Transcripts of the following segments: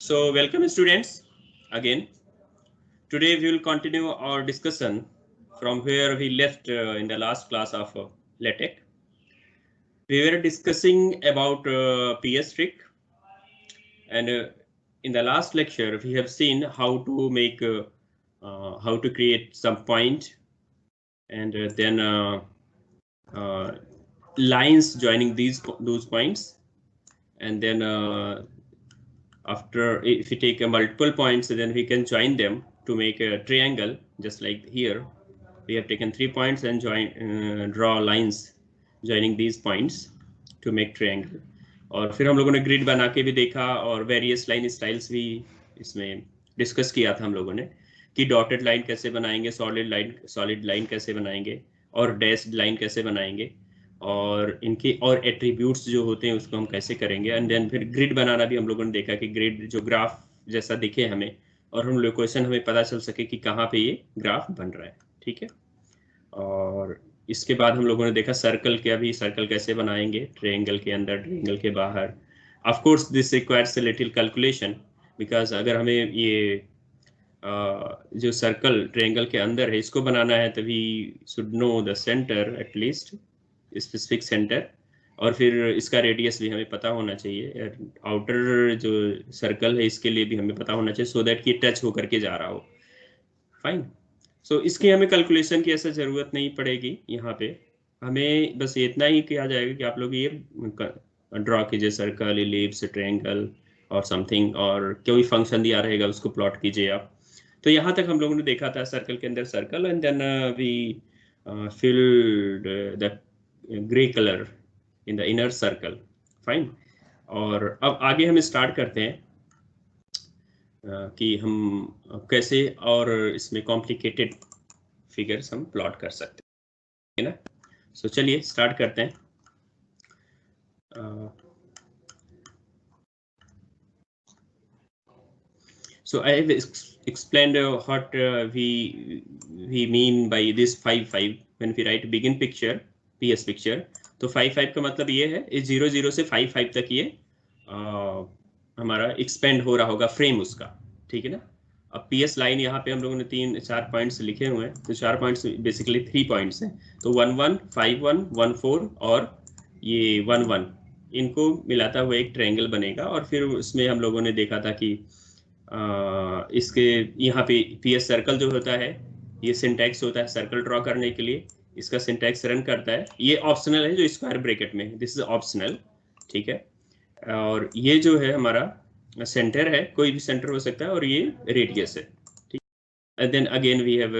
So welcome students again. Today we will continue our discussion from where we left in the last class of LaTeX. We were discussing about PS trick, and in the last lecture we have seen how to make how to create some point and then lines joining those points, and then after if we take multiple points, then we can join them to make a triangle. Just like here we have taken 3 points and draw lines joining these points to make triangle. और फिर हम लोगों ने grid बना के भी देखा और वेरियस लाइन स्टाइल्स भी इसमें डिस्कस किया था हम लोगों ने कि डॉटेड लाइन कैसे बनाएंगे, सॉलिड लाइन कैसे बनाएंगे और डैश्ड लाइन कैसे बनाएंगे और इनके और एट्रीब्यूट्स जो होते हैं उसको हम कैसे करेंगे। एंड देन फिर ग्रिड बनाना भी हम लोगों ने देखा कि ग्रिड जो ग्राफ जैसा दिखे हमें और हम लोकेशन हमें पता चल सके कि कहाँ पे ये ग्राफ बन रहा है। ठीक है, और इसके बाद हम लोगों ने देखा सर्कल के, अभी सर्कल कैसे बनाएंगे, ट्रायंगल के अंदर, ट्रायंगल के बाहर। Of course this requires a little calculation because अगर हमें ये जो सर्कल ट्रायंगल के अंदर है इसको बनाना है तभी should know the centre, at least specific centre, और फिर इसका रेडियस भी हमें पता होना चाहिए। आउटर जो सर्कल है इसके लिए भी हमें पता होना चाहिए सो दैट कि टच होकर के जा रहा हो। फाइन, सो इसकी हमें कैलकुलेशन की ऐसा ज़रूरत नहीं पड़ेगी। यहाँ पे हमें बस इतना ही किया जाएगा कि आप लोग ये ड्रॉ कीजिए सर्कल, इलिप्स, ट्रायंगल और समथिंग, और कोई फंक्शन दिया रहेगा उसको प्लॉट कीजिए आप। तो यहाँ तक हम लोगों ने देखा था सर्कल के अंदर circle, and then we filled the grey colour in the inner circle. Fine, और अब आगे हम स्टार्ट करते हैं कि हम कैसे और इसमें कॉम्प्लिकेटेड फिगर्स हम प्लॉट कर सकते हैं ना। सो चलिए स्टार्ट करते हैं। So I have explained what we mean by this 5-5 when we write begin picture, PS picture। तो 5-5 का मतलब ये है इस 0-0 से 5-5 तक ये हमारा एक्सपेंड हो रहा होगा फ्रेम उसका। ठीक है ना। अब PS लाइन यहाँ पे हम लोगों ने 3-4 पॉइंट्स लिखे हुए हैं, तो 4 पॉइंट्स बेसिकली 3 पॉइंट्स हैं, तो 1-1, 5-1, 1-4 और ये 1-1, इनको मिलाता हुआ एक ट्रायंगल बनेगा। और फिर उसमें हम लोगों ने देखा था कि इसके यहाँ पे PS सर्कल जो होता है ये सिंटैक्स होता है सर्कल ड्रॉ करने के लिए, इसका सिंटैक्स रन करता है। ये ऑप्शनल है जो स्क्वायर ब्रैकेट में, दिस इज ऑप्शनल। ठीक है, और ये जो है हमारा सेंटर है, कोई भी सेंटर हो सकता है, और ये रेडियस है। ठीक, and then again we have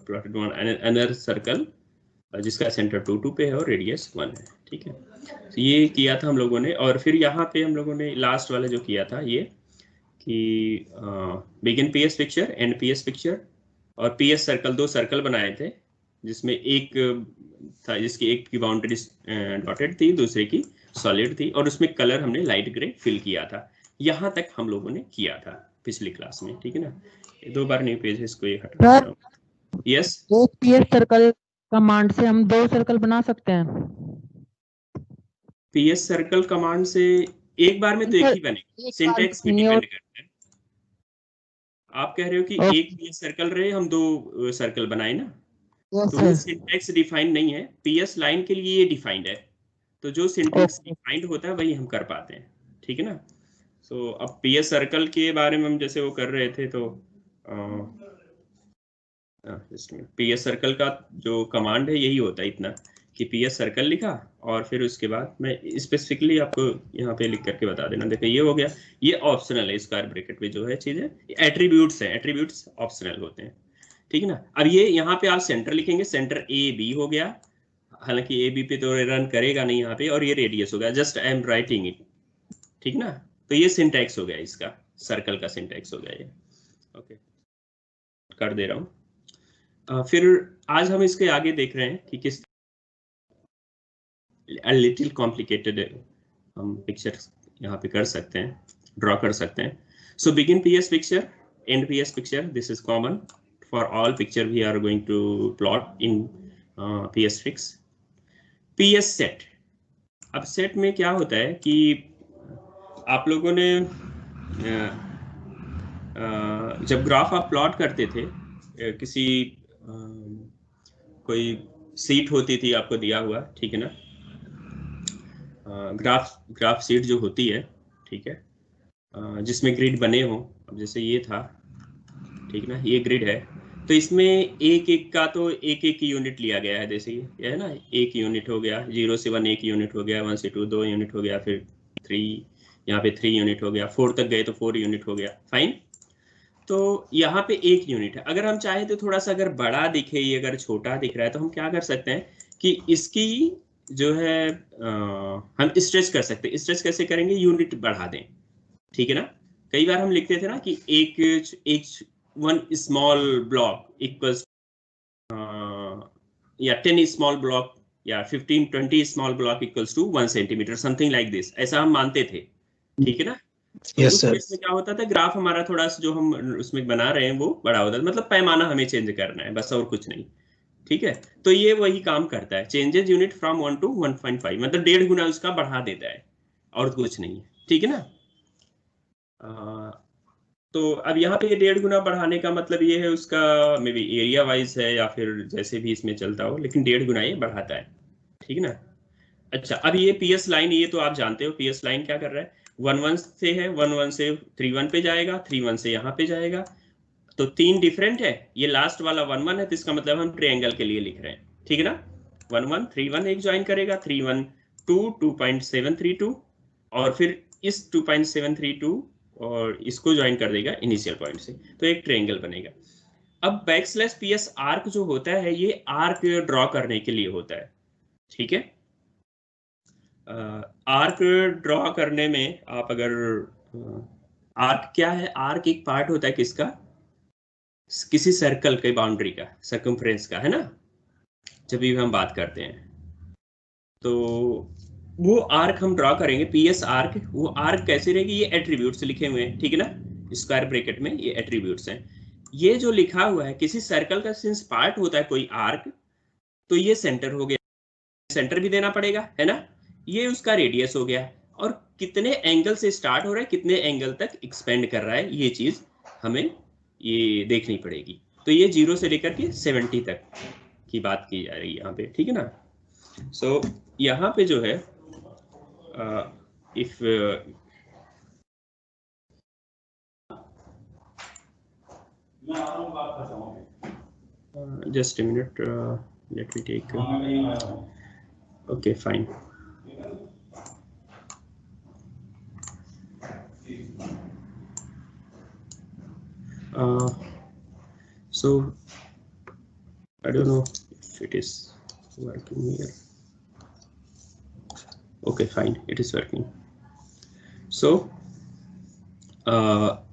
plotted one another circle जिसका सेंटर 2-2 पे है और रेडियस 1 है। ठीक है, तो ये किया था हम लोगों ने। और फिर यहाँ पे हम लोगों ने लास्ट वाला जो किया था ये कि begin PS picture, and PS picture और PS सर्कल, 2 सर्कल बनाए थे जिसमें एक था जिसकी एक की बाउंड्री डॉटेड थी, दूसरे की सॉलिड थी, और उसमें कलर हमने लाइट ग्रे फिल किया था। यहाँ तक हम लोगों ने किया था पिछली क्लास में। ठीक है ना, 2 बार न्यू पेज है, इसको ये हटा देता हूं। यस, PS सर्कल कमांड से हम 2 सर्कल बना सकते हैं। PS सर्कल कमांड से एक बार में तो एक ही बनेगा, सिंटैक्स पे डिपेंड करता है। आप कह रहे हो कि एक PS सर्कल रहे, हम 2 सर्कल बनाए ना, तो वो सिंटैक्स डिफाइंड नहीं है। PS लाइन के लिए ये डिफाइंड है, तो जो सिंटैक्स डिफाइंड होता है वही हम कर पाते हैं। ठीक है ना। सो अब PS सर्कल के बारे में हम जैसे वो कर रहे थे, तो PS सर्कल का जो कमांड है यही होता है इतना कि PS सर्कल लिखा और फिर उसके बाद मैं स्पेसिफिकली आपको यहाँ पे लिख करके बता देना। देखो ये हो गया, ये ऑप्शनल है, स्क्वायर ब्रैकेट में जो है चीजें एट्रीब्यूट्स हैं, एट्रीब्यूट्स ऑप्शनल होते हैं। ठीक है ना। अब ये यहाँ पे आप सेंटर लिखेंगे, सेंटर AB हो गया, हालांकि AB पे तो रन करेगा नहीं यहाँ पे, और ये रेडियस हो गया, just I am writing it. ठीक ना, तो ये सिंटैक्स हो गया, इसका सर्कल का सिंटैक्स हो गया ये। ओके, कर दे रहा हूँ। फिर आज हम इसके आगे देख रहे हैं कि किस लिटिल कॉम्प्लिकेटेड हम पिक्चर्स यहाँ पे कर सकते हैं, ड्रॉ कर सकते हैं। So begin PS picture, and PS picture, this is common for all picture we are going to plot in PS fix. PS set, अब सेट में क्या होता है कि आप लोगों ने जब ग्राफ आप प्लॉट करते थे, किसी कोई सीट होती थी आपको दिया हुआ, ठीक है ना, ग्राफ सीट जो होती है, ठीक है, जिसमें ग्रिड बने हो, अब जैसे ये था, ठीक ना, ये ग्रिड है, तो इसमें एक एक का तो एक एक यूनिट लिया गया है, जैसे ये है ना, एक यूनिट हो गया, 0 से 1 एक यूनिट हो गया, 1 से 2 2 यूनिट हो गया, फिर 3, यहाँ पे 3 यूनिट हो गया, 4 तक गए तो 4 यूनिट हो गया, फाइन। तो यहाँ पे एक यूनिट है, अगर हम चाहे तो थोड़ा सा अगर बड़ा दिखे, ये अगर छोटा दिख रहा है, तो हम क्या कर सकते हैं कि इसकी जो है हम स्ट्रेच कर सकते हैं। स्ट्रेच कैसे करेंगे, यूनिट बढ़ा दें, ठीक है ना। कई बार हम लिखते थे ना कि एक वन स्मॉल ब्लॉक इक्वल्स या 10 स्मॉल ब्लॉक या 15-20 small block equals to 1 centimetre, something like this, ऐसा हम मानते थे, ठीक है ना। तो Yes, उस sir. केस में क्या होता था, ग्राफ हमारा थोड़ा सा जो हम उसमें बना रहे हैं वो बड़ा होता है, मतलब पैमाना हमें चेंज करना है बस, और कुछ नहीं, ठीक है। तो ये वही काम करता है, चेंजेस यूनिट फ्रॉम 1 to 1.5, मतलब 1.5 गुना उसका बढ़ा देता है, और कुछ नहीं है, ठीक है ना। तो अब यहाँ पे 1.5 गुना बढ़ाने का मतलब ये है, उसका मे बी एरिया वाइज है या फिर जैसे भी इसमें चलता हो, लेकिन 1.5 गुना ये बढ़ाता है, ठीक है ना। अच्छा, अब ये पीएस लाइन, ये तो आप जानते हो पीएस लाइन क्या कर रहा है, 1 1 से है, 1 1 से 3 1 पे जाएगा, 3 1 से यहाँ पे जाएगा, तो 3 डिफरेंट है, ये लास्ट वाला 1 1 है, तो इसका मतलब हम ट्रायंगल के लिए लिख रहे हैं, ठीक है ना। 1 1 3 1 एक ज्वाइन करेगा, 3 1 2 2.732, और फिर इस 2.732 और इसको ज्वाइन कर देगा इनिशियल पॉइंट से, तो एक ट्रायंगल बनेगा। अब बैकस्लैश पीएस आर्क जो होता है, ये आर्क ड्रॉ करने के लिए होता है, ठीक है। आर्क ड्रॉ करने में आप अगर आर्क क्या है, आर्क एक पार्ट होता है किसका, किसी सर्कल के बाउंड्री का, सर्कमफ्रेंस का, है ना, जब भी हम बात करते हैं। तो वो आर्क हम ड्रॉ करेंगे, पीएस आर्क, वो आर्क कैसे रहेगी, ये एट्रीब्यूट्स लिखे हुए हैं, ठीक है ना, स्क्वायर ब्रैकेट में ये एट्रीब्यूट्स हैं। ये जो लिखा हुआ है, किसी सर्कल का सिंस पार्ट होता है कोई आर्क, तो ये सेंटर हो गया, सेंटर भी देना पड़ेगा, है ना, ये उसका रेडियस हो गया, और कितने एंगल से स्टार्ट हो रहा है, कितने एंगल तक एक्सपेंड कर रहा है, ये चीज हमें ये देखनी पड़ेगी। तो ये 0 से लेकर के 70 तक की बात की जा रही है यहाँ पे, ठीक है ना। सो यहाँ पे जो है if just a minute, let me take okay, fine. So I don't know if it is working here. Okay, fine, it is working. So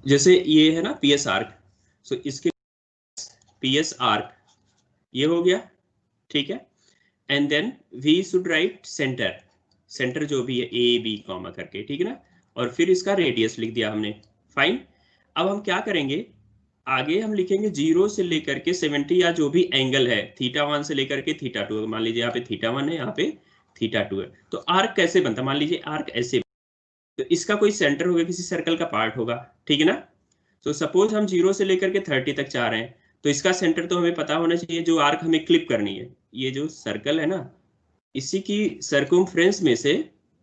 जैसे ये है ना पीएस आर्क, सो इसके पीएस आर्क ये हो गया, ठीक है, and then we should write centre, centre जो भी है ए बी कॉमा करके, ठीक है ना, और फिर इसका रेडियस लिख दिया हमने, फाइन। अब हम क्या करेंगे, आगे हम लिखेंगे 0 से लेकर के 70, या जो भी एंगल है, θ1 से लेकर के θ2, मान लीजिए यहाँ पे θ1 है, यहाँ पे θ2 है, तो आर्क कैसे बनता है, मान लीजिए आर्क ऐसे, तो इसका कोई सेंटर होगा, किसी सर्कल का पार्ट होगा, ठीक है ना। तो सपोज हम 0 से लेकर के 30 तक चाह रहे हैं, तो इसका सेंटर तो हमें पता होना चाहिए, जो आर्क हमें क्लिप करनी है, ये जो सर्कल है ना, इसी की सर्कमफ्रेंस में से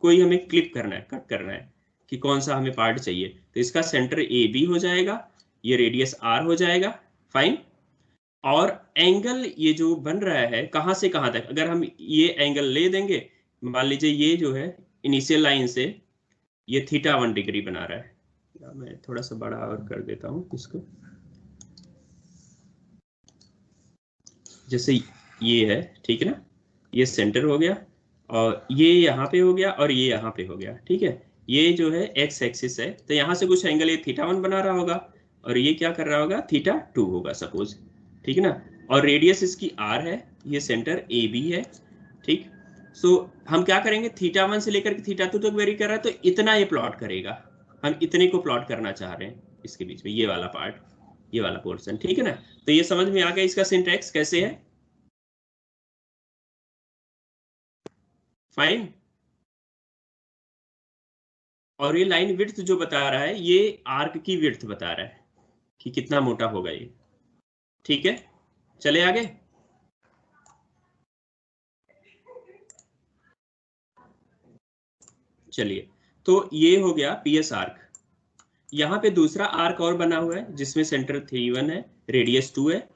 कोई हमें क्लिप करना है, कट करना है, कि कौन सा हमें पार्ट चाहिए, तो इसका सेंटर ए बी हो जाएगा, ये रेडियस आर हो जाएगा, फाइन। और एंगल ये जो बन रहा है कहाँ से कहाँ तक, अगर हम ये एंगल ले देंगे, मान लीजिए ये जो है इनिशियल लाइन से ये θ1 डिग्री बना रहा है, मैं थोड़ा सा बड़ा और कर देता हूँ इसको, जैसे ये है, ठीक है ना, ये सेंटर हो गया, और ये यहाँ पे हो गया, और ये यहाँ पे हो गया, ठीक है। ये जो है एक्स एक्सिस है, तो यहाँ से कुछ एंगल ये θ1 बना रहा होगा, और ये क्या कर रहा होगा, θ2 होगा सपोज, ठीक है ना, और रेडियस इसकी आर है, ये सेंटर ए बी है, ठीक। सो हम क्या करेंगे, θ1 से लेकर के θ2 तक वेरी कर रहा है, तो इतना ये प्लॉट करेगा, हम इतने को प्लॉट करना चाह रहे हैं, इसके बीच में ये वाला पार्ट, ये वाला पोर्शन, ठीक है ना। तो ये समझ में आ गया इसका सिंटैक्स कैसे है, फाइन। और ये लाइन विड्थ जो बता रहा है, ये आर्क की विड्थ बता रहा है, कि कितना मोटा होगा ये। ठीक है, चले आगे। चलिए, तो ये हो गया पीएस आर्क। यहाँ पे दूसरा आर्क और बना हुआ है जिसमें सेंटर 3 1 है, रेडियस 2 है,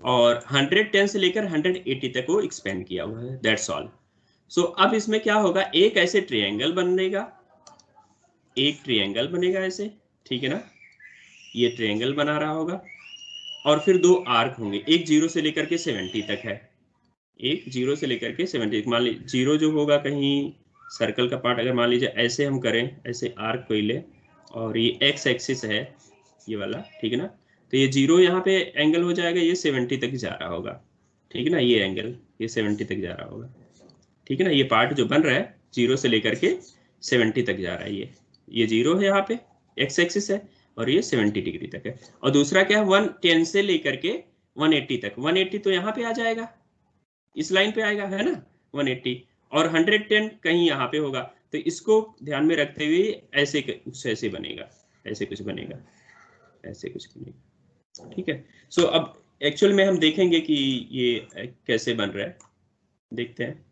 और 110 से लेकर 180 तक वो एक्सपेंड किया हुआ है। That's all. सो अब इसमें क्या होगा, एक ऐसे ट्रायंगल बनेगा, एक ट्रायंगल बनेगा ऐसे, ठीक है ना, ये ट्रायंगल बना रहा होगा, और फिर दो आर्क होंगे, एक 0 से लेकर के 70 तक है, एक 0 से लेकर के 70। मान लीजिए 0 जो होगा कहीं सर्कल का पार्ट, अगर मान लीजिए ऐसे हम करें, ऐसे आर्क कोई ले, और ये एक्स एक्सिस है ये वाला, ठीक है ना, तो ये 0 यहाँ पे एंगल हो जाएगा, ये 70 तक जा रहा होगा, ठीक है ना, ये एंगल ये 70 तक जा रहा होगा, ठीक है ना। ये पार्ट जो बन रहा है 0 से लेकर के 70 तक जा रहा है, ये 0 है यहाँ पे, एक्स एक्सिस है, और ये 70 डिग्री तक है। और दूसरा क्या है, 110 से लेकर के 180 तक, 180 तो यहाँ पे आ जाएगा, इस लाइन पे आएगा, है ना, 180, और 110 कहीं यहाँ पे होगा। तो इसको ध्यान में रखते हुए ऐसे कुछ ऐसे बनेगा, ऐसे कुछ बनेगा, ऐसे कुछ बनेगा, ठीक है। सो अब एक्चुअल में हम देखेंगे कि ये कैसे बन रहा है, देखते हैं।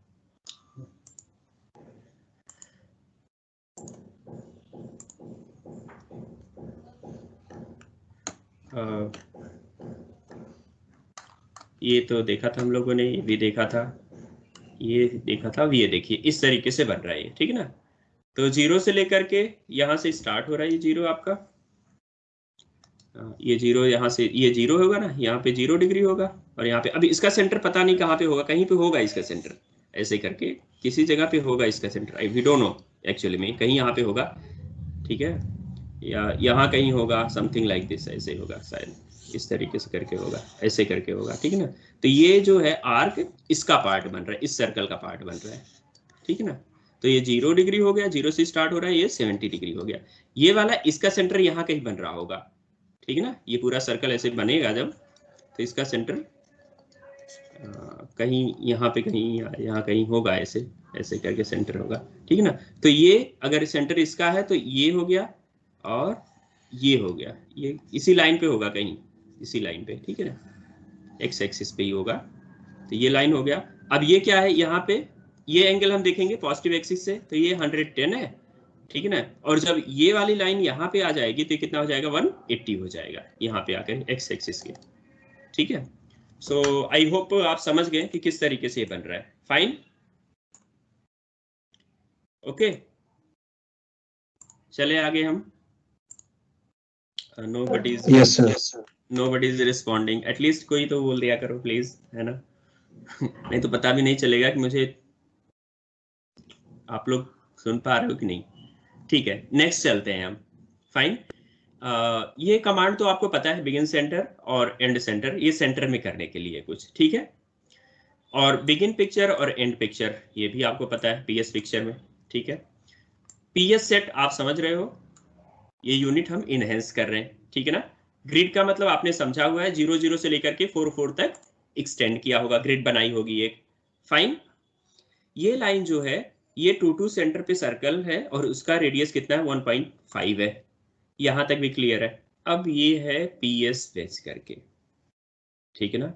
ये तो देखा था हम लोगों ने, ये भी देखा था, ये देखा था, ये देखिए इस तरीके से बन रहा है ये, ठीक है ना। तो 0 से लेकर के यहाँ से स्टार्ट हो रहा है ये 0 आपका, ये 0 यहाँ से, ये 0 होगा ना, यहाँ पे 0 डिग्री होगा, और यहाँ पे अभी इसका सेंटर पता नहीं कहाँ पे होगा, कहीं पे होगा इसका सेंटर, ऐसे करके किसी जगह पे होगा इसका centre, I we don't know actually में, कहीं यहाँ पे होगा, ठीक है, या यहाँ कहीं होगा, समथिंग लाइक दिस, ऐसे होगा शायद, इस तरीके से करके होगा, ऐसे करके होगा, ठीक है ना। तो ये जो है आर्क, इसका पार्ट बन रहा है, इस सर्कल का पार्ट बन रहा है, ठीक है ना। तो ये 0 डिग्री हो गया, 0 से स्टार्ट हो रहा है, ये 70 डिग्री हो गया, ये वाला इसका सेंटर यहाँ कहीं बन रहा होगा, ठीक है ना। ये पूरा सर्कल ऐसे बनेगा जब, तो इसका सेंटर कहीं यहाँ पे, कहीं यहाँ कहीं होगा, ऐसे ऐसे करके सेंटर होगा, ठीक है ना। तो ये अगर सेंटर इसका है तो ये हो गया, और ये हो गया, ये इसी लाइन पे होगा कहीं, इसी लाइन पे, ठीक है ना, एक्स एक्सिस पे ही होगा, तो ये लाइन हो गया। अब ये क्या है, यहाँ पे ये एंगल हम देखेंगे पॉजिटिव एक्सिस से, तो ये 110 है, ठीक है ना, और जब ये वाली लाइन यहाँ पे आ जाएगी तो कितना हो जाएगा, 180 हो जाएगा यहाँ पे आकर एक्स एक्सिस के, ठीक है। सो आई होप आप समझ गए कि किस तरीके से ये बन रहा है। फाइन, ओके, चले आगे हम। nobody is Yes, sir. nobody is responding, at least कोई तो बोल दिया करो प्लीज, है ना नहीं तो पता भी नहीं चलेगा कि मुझे आप लोग सुन पा रहे हो कि नहीं। ठीक है, नेक्स्ट चलते हैं हम। फाइन, ये कमांड तो आपको पता है, बिगिन सेंटर और एंड सेंटर, ये सेंटर में करने के लिए कुछ, ठीक है। और बिगिन पिक्चर और एंड पिक्चर ये भी आपको पता है पीएस पिक्चर में, ठीक है। पीएस सेट आप समझ रहे हो, ये यूनिट हम इनहेंस कर रहे हैं, ठीक है ना। ग्रिड का मतलब आपने समझा हुआ है, 0 0 से लेकर के 4 4 तक एक्सटेंड किया होगा, ग्रिड बनाई होगी एक। फाइन, ये लाइन जो है ये 2 2 सेंटर पे सर्कल है, और उसका रेडियस कितना है, 1.5 है, यहां तक भी क्लियर है। अब ये है पीएस बेस करके, ठीक है ना।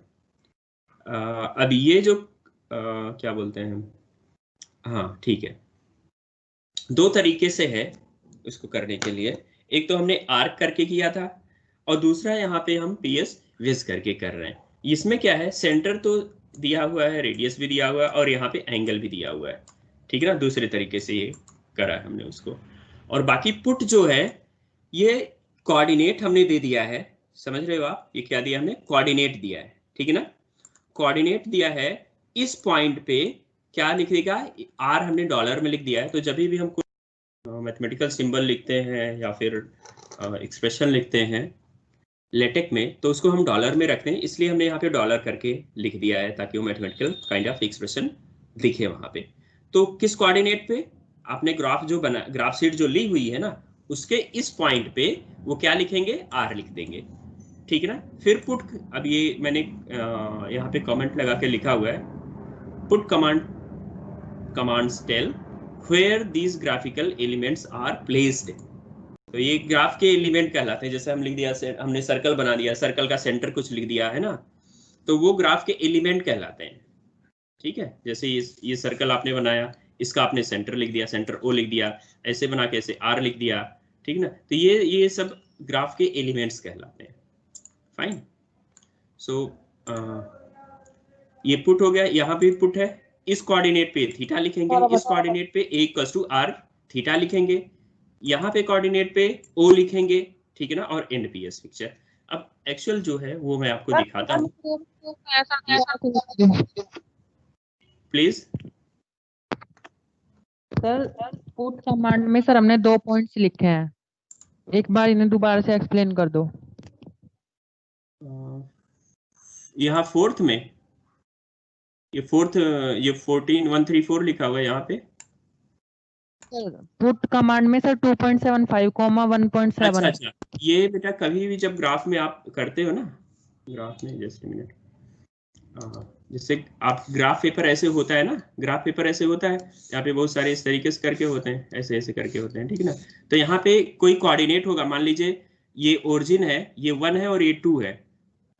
अब ये जो क्या बोलते हैं हम, हाँ ठीक है, दो तरीके से है इसको करने के लिए, एक तो हमने आर्क करके किया था, और दूसरा यहाँ पे हम पीएस विज करके कर रहे हैं। इसमें क्या है, सेंटर तो दिया हुआ है, रेडियस भी दिया हुआ है, और यहाँ पे एंगल भी दिया हुआ है, ठीक है ना। दूसरे तरीके से ये करा है हमने उसको, और बाकी पुट जो है ये कोऑर्डिनेट हमने दे दिया है, समझ रहे हो आप, ये क्या दिया हमने, कोऑर्डिनेट दिया है, ठीक है ना। कोऑर्डिनेट दिया है, इस पॉइंट पे क्या लिख देगा, आर हमने डॉलर में लिख दिया है। तो जब भी हम मैथमेटिकल सिंबल लिखते हैं या फिर एक्सप्रेशन लिखते हैं लेटेक में, तो उसको हम डॉलर में रखते हैं, इसलिए हमने यहाँ पे डॉलर करके लिख दिया है, ताकि वो मैथमेटिकल काइंड ऑफ एक्सप्रेशन दिखे वहां पे। तो किस कोऑर्डिनेट पे, आपने ग्राफ जो बना, ग्राफ शीट जो ली हुई है ना, उसके इस पॉइंट पे वो क्या लिखेंगे, आर लिख देंगे, ठीक है ना। फिर पुट, अब ये मैंने यहाँ पे कमेंट लगा के लिखा हुआ है, put commands tell where these graphical elements are placed, तो ये ग्राफ के एलिमेंट कहलाते हैं। जैसे हम लिख दिया, हमने सर्कल बना दिया, सर्कल का सेंटर कुछ लिख दिया है ना, तो वो ग्राफ के एलिमेंट कहलाते हैं। ठीक है, जैसे ये सर्कल आपने बनाया, इसका आपने सेंटर लिख दिया, सेंटर ओ लिख दिया, ऐसे बना के ऐसे आर लिख दिया, ठीक ना, तो ये सब ग्राफ के एलिमेंट्स कहलाते हैं। फाइन। सो ये पुट हो गया, यहाँ पे पुट है, इस कोऑर्डिनेट पे थीटा लिखेंगे, इस कोऑर्डिनेट पे a equals to r theta लिखेंगे, यहाँ पे कोऑर्डिनेट पे o लिखेंगे, ठीक है ना, और एंड पी एस पिक्चर। अब एक्चुअल जो है वो मैं आपको दिखाता हूँ, प्लीज। सर पुट कमांड में सर हमने 2 पॉइंट्स लिखे हैं, एक बार इन्हें दोबारा से एक्सप्लेन कर दो। यहाँ फोर्थ में ये 14134 लिखा हुआ है यहाँ पे। पुट कमांड में सर 2.75 कॉमा 1.7। अच्छा, ये बेटा कभी भी जब ग्राफ में आप करते हो ना, ग्राफ में जस्ट मिनट, जैसे आप ग्राफ पेपर ऐसे होता है ना, ग्राफ पेपर ऐसे होता है, यहाँ पे बहुत सारे इस तरीके से करके होते हैं, ऐसे ऐसे करके होते हैं, ठीक है ना। तो यहाँ पे कोई कोऑर्डिनेट होगा, मान लीजिए ये ओरिजिन है, ये 1 है और ये 2 है,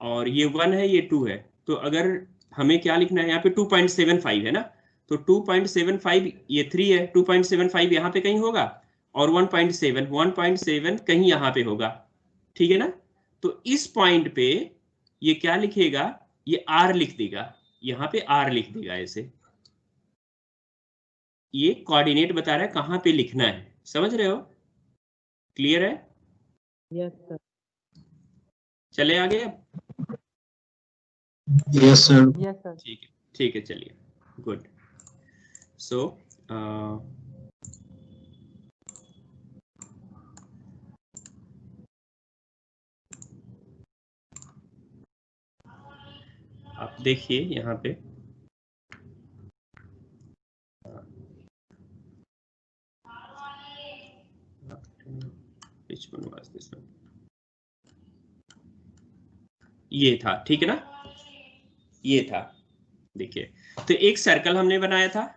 और ये 1 है, ये 2 है, तो अगर हमें क्या लिखना है, यहाँ पे 2.75 है ना, तो 2.75 ये 3 है, 2.75 यहाँ पे कहीं होगा, और 1.7 कहीं यहाँ पे होगा, ठीक है ना। तो इस पॉइंट पे ये क्या लिखेगा, ये आर लिख देगा, यहाँ पे आर लिख देगा ऐसे। ये कोऑर्डिनेट बता रहा है कहाँ पे लिखना है, समझ रहे हो, क्लियर है? Yes sir. चले आगे अब? Yes sir. Yes sir. ठीक है, चलिए, गुड। सो आप देखिए यहाँ पे, which one was this one? ये था, ठीक है ना, ये था, देखिए। तो एक सर्कल हमने बनाया था,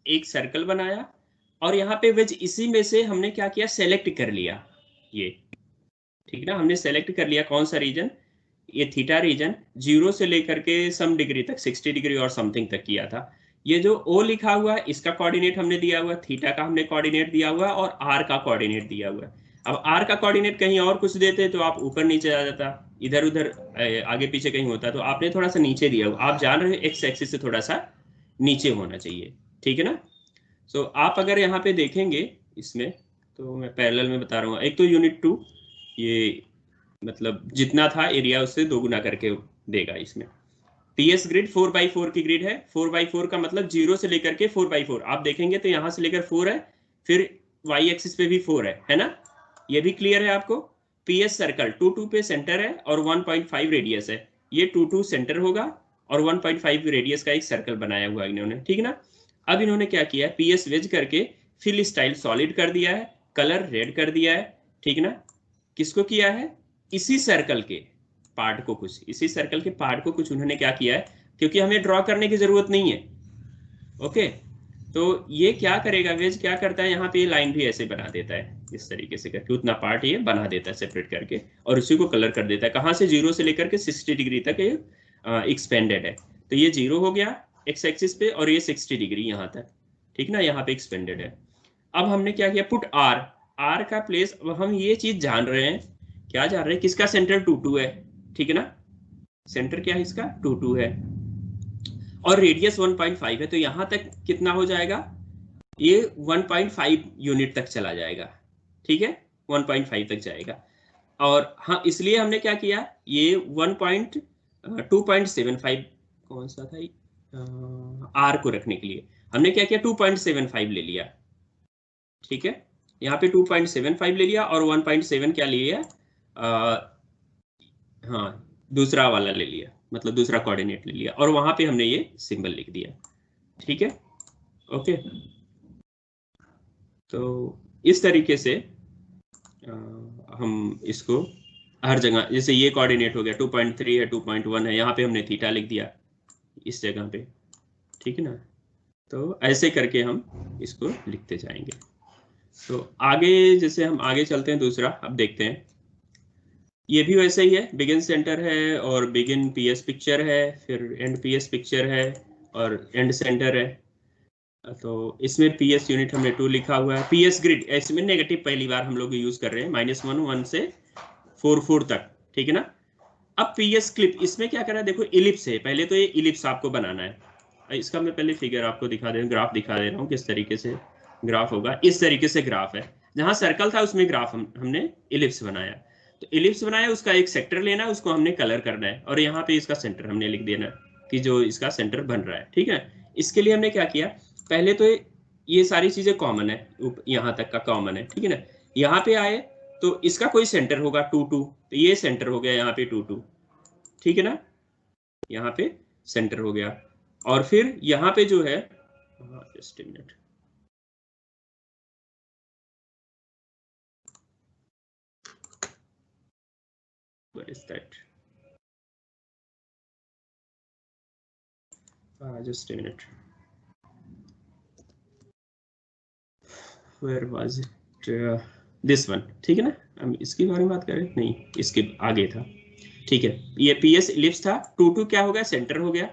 एक सर्कल बनाया, और यहाँ पे वेज इसी में से हमने क्या किया, सेलेक्ट कर लिया ये, ठीक ना, हमने सेलेक्ट कर लिया कौन सा रीजन, ये थीटा रीजन, 0 से लेकर के सम डिग्री तक, 60 डिग्री और समथिंग तक किया था। ये जो O लिखा हुआ है, इसका कोऑर्डिनेट हमने दिया हुआ, थीटा का हमने कोऑर्डिनेट दिया हुआ, और R का कोऑर्डिनेट दिया हुआ है। अब R का कोऑर्डिनेट कहीं और कुछ देते तो आप ऊपर नीचे आ जाता, इधर उधर आगे पीछे कहीं होता, तो आपने थोड़ा सा नीचे दिया हुआ, आप जान रहे हो एक्स एक्सिस से थोड़ा सा नीचे होना चाहिए, ठीक है ना। सो आप अगर यहाँ पे देखेंगे इसमें, तो मैं पैरेलल में बता रहा हूँ, एक तो यूनिट 2 ये मतलब जितना था एरिया उससे 2 गुना करके देगा इसमें। पीएस ग्रिड 4x4 की ग्रिड है, 4x4 का मतलब 0 से लेकर के 4x4, आप देखेंगे तो यहाँ से लेकर 4 है, फिर y एक्सिस पे भी 4 है ना, ये भी क्लियर है आपको। पीएस सर्कल 2 पे सेंटर है और 1.5 रेडियस है, ये 2 सेंटर होगा और 1.5 रेडियस का एक सर्कल बनाया हुआ इन्होंने, ठीक ना। अब इन्होंने क्या किया, पीएस वेज करके फिल स्टाइल सॉलिड कर दिया है, कलर रेड कर दिया है, ठीक ना। किसको किया है, इसी सर्कल के पार्ट को, कुछ इसी सर्कल के पार्ट को कुछ उन्होंने क्या किया है, क्योंकि हमें ड्रॉ करने की जरूरत नहीं है, ओके। तो ये क्या करेगा, वेज क्या करता है, यहाँ पे लाइन भी ऐसे बना देता है, इस तरीके से करके उतना पार्ट ये बना देता है सेपरेट करके, और उसी को कलर कर देता है, कहाँ से 0 से लेकर के 60 डिग्री तक ये एक्सपेंडेड है। तो ये 0 हो गया एक्स एक्सिस पे, और ये 60 डिग्री यहाँ तक, ठीक ना, यहाँ पे एक्सपेंडेड है। अब हमने क्या किया, पुट आर का प्लेस, अब हम ये चीज जान रहे हैं, क्या जान रहे हैं, किसका सेंटर 2 है, ठीक है ना, सेंटर क्या है इसका 2 है, और रेडियस 1.5 है, तो यहां तक कितना हो जाएगा, ये 1.5 यूनिट तक चला जाएगा, ठीक है, 1.5 तक जाएगा। और हाँ, इसलिए हमने क्या किया, ये 2.75 कौन सा था, आर को रखने के लिए हमने क्या किया, 2.75 ले लिया, ठीक है, यहाँ पे 2.75 ले लिया, और 1.7 क्या लिया, हाँ दूसरा वाला ले लिया, मतलब दूसरा कोऑर्डिनेट ले लिया, और वहां पे हमने ये सिंबल लिख दिया, ठीक है, ओके। तो इस तरीके से हम इसको हर जगह, जैसे ये कोऑर्डिनेट हो गया 2.3 है, 2.1 है, यहाँ पे हमने थीटा लिख दिया इस जगह पे, ठीक है ना। तो ऐसे करके हम इसको लिखते जाएंगे। तो आगे जैसे हम आगे चलते हैं, दूसरा अब देखते हैं। ये भी वैसे ही है, बिगिन सेंटर है और बिगिन पीएस पिक्चर है, फिर एंड पीएस पिक्चर है और एंड सेंटर है। तो इसमें पीएस यूनिट हमने 2 लिखा हुआ है। पीएस ग्रिड, इसमें नेगेटिव पहली बार हम लोग यूज कर रहे हैं, -1 1 से 4 4 तक, ठीक है ना। अब पीएस क्लिप, इसमें क्या करना है, देखो इलिप्स है, पहले तो ये इलिप्स आपको बनाना है। इसका मैं पहले फिगर आपको दिखा दे, ग्राफ दिखा दे रहा हूँ किस तरीके से ग्राफ होगा। इस तरीके से ग्राफ है, जहां सर्कल था उसमें ग्राफ हमने इलिप्स बनाया। तो इलिप्स बनाया, उसका एक सेक्टर लेना है, उसको हमने कलर करना है, और यहाँ पे इसका सेंटर हमने लिख देना है कि जो इसका सेंटर बन रहा है, ठीक है। इसके लिए हमने क्या किया, पहले तो ये सारी चीजें कॉमन है, यहाँ तक का कॉमन है, ठीक है ना। यहाँ पे आए तो इसका कोई सेंटर होगा 2 2, तो ये सेंटर हो गया यहाँ पे 2 2, ठीक है ना, यहाँ पे सेंटर हो गया। और फिर यहाँ पे जो है, just a minute, what is that, just a minute, where was it, this one, ठीक है ना। हम इसके बारे में बात कर रहे हैं, नहीं इसके आगे था, ठीक है। ये पीएस इलिप्स था, 2 2 क्या हो गया, सेंटर हो गया,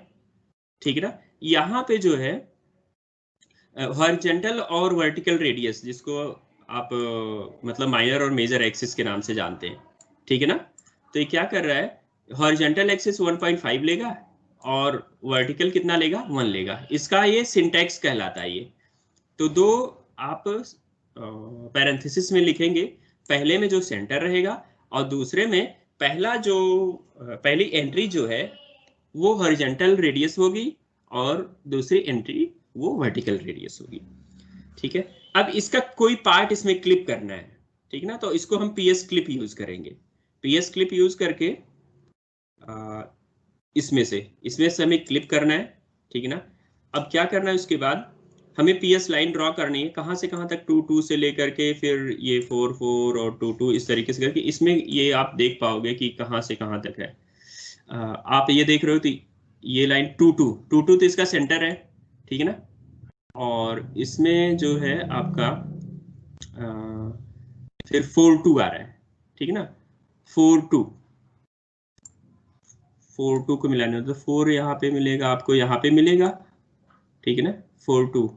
ठीक है ना। यहाँ पे जो है हॉरिजॉन्टल और वर्टिकल रेडियस, जिसको आप मतलब माइनर और मेजर एक्सिस के नाम से जानते हैं, ठीक है ना। तो ये क्या कर रहा है, हॉरिजॉन्टल एक्सिस 1.5 लेगा और वर्टिकल कितना लेगा, 1 लेगा। इसका ये सिंटैक्स कहलाता है ये। तो दो आप पैरेंथेसिस में लिखेंगे, पहले में जो सेंटर रहेगा और दूसरे में पहला जो पहली एंट्री जो है वो हॉरिजॉन्टल रेडियस होगी और दूसरी एंट्री वो वर्टिकल रेडियस होगी, ठीक है। अब इसका कोई पार्ट इसमें क्लिप करना है, ठीक है ना, तो इसको हम पीएस क्लिप यूज करेंगे। पीएस क्लिप यूज करके इसमें से हमें क्लिप करना है, ठीक है ना। अब क्या करना है, उसके बाद हमें पीएस लाइन ड्रॉ करनी है, कहाँ से कहाँ तक, 2 2 से लेकर के फिर ये 4 4 और 2 2 इस तरीके से करके। इसमें ये आप देख पाओगे कि कहाँ से कहाँ तक है। आप ये देख रहे हो तो ये लाइन 2 2 2 2 तो इसका सेंटर है, ठीक है ना। और इसमें जो है आपका फिर 4 2 आ रहा है, ठीक है ना। 4 2 4 2 को मिलाने तो 4 यहाँ पे मिलेगा आपको, यहाँ पे मिलेगा, ठीक है ना। 4 2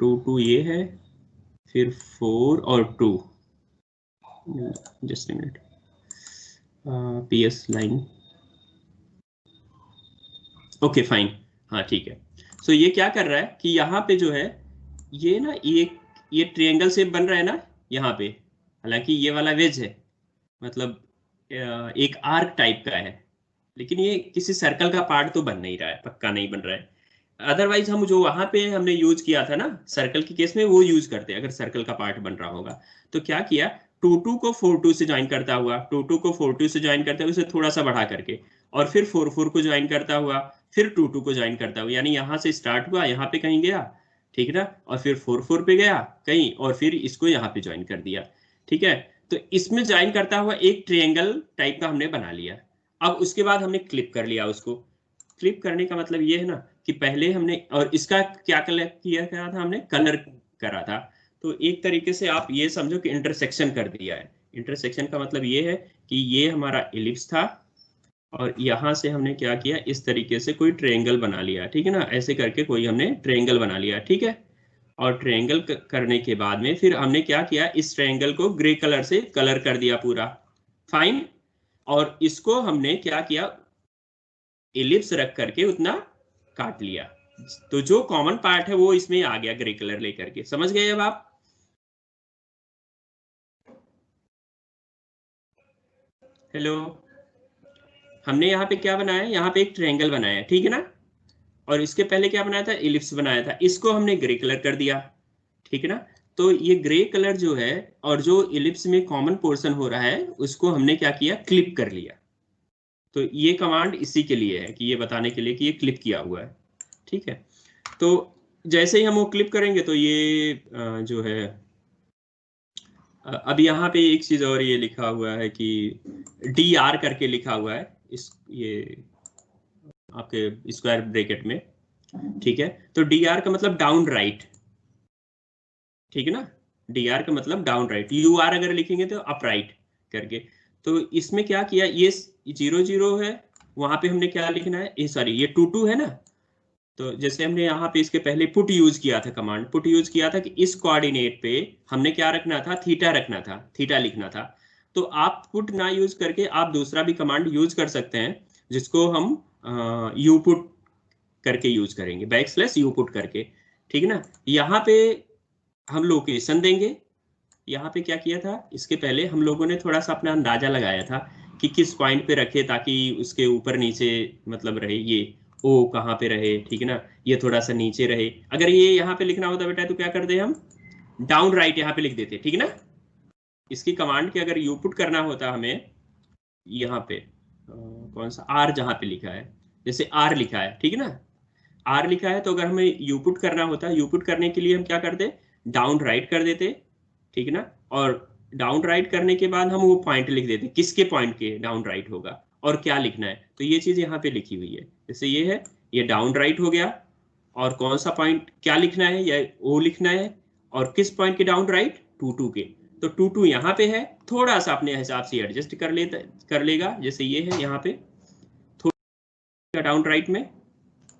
2 2 ये है, फिर 4 और 2, just minute, PS line, okay fine, हाँ ठीक है। सो ये क्या कर रहा है कि यहाँ पे जो है ये ना, ये ट्रायंगल शेप बन रहा है ना यहाँ पे, हालांकि ये वाला वेज है, मतलब एक आर्क टाइप का है, लेकिन ये किसी सर्कल का पार्ट तो बन नहीं रहा है, पक्का नहीं बन रहा है। अदरवाइज हम जो वहां पे हमने यूज किया था ना सर्कल के केस में, वो यूज करते हैं अगर सर्कल का पार्ट बन रहा होगा। तो क्या किया, 2 2 को 4 2 से ज्वाइन करता हुआ, 2 2 को 4 2 से ज्वाइन करता हुआ, उसे थोड़ा सा बढ़ा करके, और फिर 4 4 को ज्वाइन करता हुआ, फिर 2 2 को ज्वाइन करता हुआ, यानी यहाँ से स्टार्ट हुआ, यहाँ पे कहीं गया, ठीक है ना, और फिर 4 4 पे गया कहीं, और फिर इसको यहाँ पे ज्वाइन कर दिया, ठीक है। तो इसमें ज्वाइन करता हुआ एक ट्रायंगल टाइप का हमने बना लिया। अब उसके बाद हमने क्लिप कर लिया उसको। क्लिप करने का मतलब ये है ना कि पहले हमने, और इसका क्या कलर किया करा था, हमने कलर करा था। तो एक तरीके से आप ये समझो कि इंटरसेक्शन कर दिया है। इंटरसेक्शन का मतलब ये है कि ये हमारा इलिप्स था और यहाँ से हमने क्या किया, इस तरीके से कोई ट्रायंगल बना लिया, ठीक है ना, ऐसे करके कोई हमने ट्रायंगल बना लिया, ठीक है। और ट्रायंगल करने के बाद में फिर हमने क्या किया, इस ट्रायंगल को ग्रे कलर से कलर कर दिया पूरा, फाइन। और इसको हमने क्या किया, इलिप्स रख करके उतना काट लिया। तो जो कॉमन पार्ट है वो इसमें आ गया ग्रे कलर लेकर के, समझ गए अब आप। हेलो, हमने यहाँ पे क्या बनाया, यहाँ पे एक ट्रायंगल बनाया है, ठीक है ना। और इसके पहले क्या बनाया था, इलिप्स बनाया था, इसको हमने ग्रे कलर कर दिया, ठीक है ना। तो ये ग्रे कलर जो है और जो इलिप्स में कॉमन पोर्शन हो रहा है उसको हमने क्या किया, क्लिप कर लिया। तो ये कमांड इसी के लिए है कि ये बताने के लिए कि ये क्लिप किया हुआ है, ठीक है। तो जैसे ही हम वो क्लिप करेंगे तो ये जो है, अब यहाँ पे एक चीज और ये लिखा हुआ है कि डी आर करके लिखा हुआ है इस ये आपके स्क्वायर ब्रैकेट में, ठीक है। तो डी आर का मतलब डाउन राइट, ठीक है ना, dr का मतलब डाउन राइट, ur अगर लिखेंगे तो अप राइट करके। तो इसमें क्या किया, ये 0 0 है, वहां पे हमने क्या लिखना है, ये सॉरी ये 2 2 है ना, तो जैसे हमने यहाँ पे इसके पहले पुट यूज किया था, कमांड पुट यूज किया था कि इस कोऑर्डिनेट पे हमने क्या रखना था, थीटा रखना था, थीटा लिखना था। तो आप पुट ना यूज करके आप दूसरा भी कमांड यूज कर सकते हैं, जिसको हम यू पुट करके यूज करेंगे, बैकस्लैश यू पुट करके, ठीक है ना। यहाँ पे हम लोकेशन देंगे, यहाँ पे क्या किया था, इसके पहले हम लोगों ने थोड़ा सा अपना अंदाजा लगाया था कि किस पॉइंट पे रखे ताकि उसके ऊपर नीचे मतलब रहे, ये ओ कहाँ पे रहे, ठीक है ना, ये थोड़ा सा नीचे रहे। अगर ये यहाँ पे लिखना होता बेटा तो क्या करते हम, डाउन राइट यहाँ पे लिख देते, ठीक है ना। इसकी कमांड के अगर यू पुट करना होता हमें, यहाँ पे कौन सा आर जहाँ पे लिखा है, जैसे आर लिखा है, ठीक है ना, आर लिखा है, तो अगर हमें यू पुट करना होता, यू पुट करने के लिए हम क्या करते, डाउन राइट कर देते, ठीक है ना। और डाउन राइट करने के बाद हम वो पॉइंट लिख देते, किसके पॉइंट के डाउन राइट होगा और क्या लिखना है, तो ये चीज यहाँ पे लिखी हुई है, जैसे ये है, ये डाउन राइट हो गया, और कौन सा पॉइंट क्या लिखना है, या ओ लिखना है, और किस पॉइंट के डाउन राइट, 2 2 के, तो 2 2 यहाँ पे है, थोड़ा सा अपने हिसाब से एडजस्ट कर लेगा, जैसे ये है यहाँ पे थोड़ा डाउन राइट में,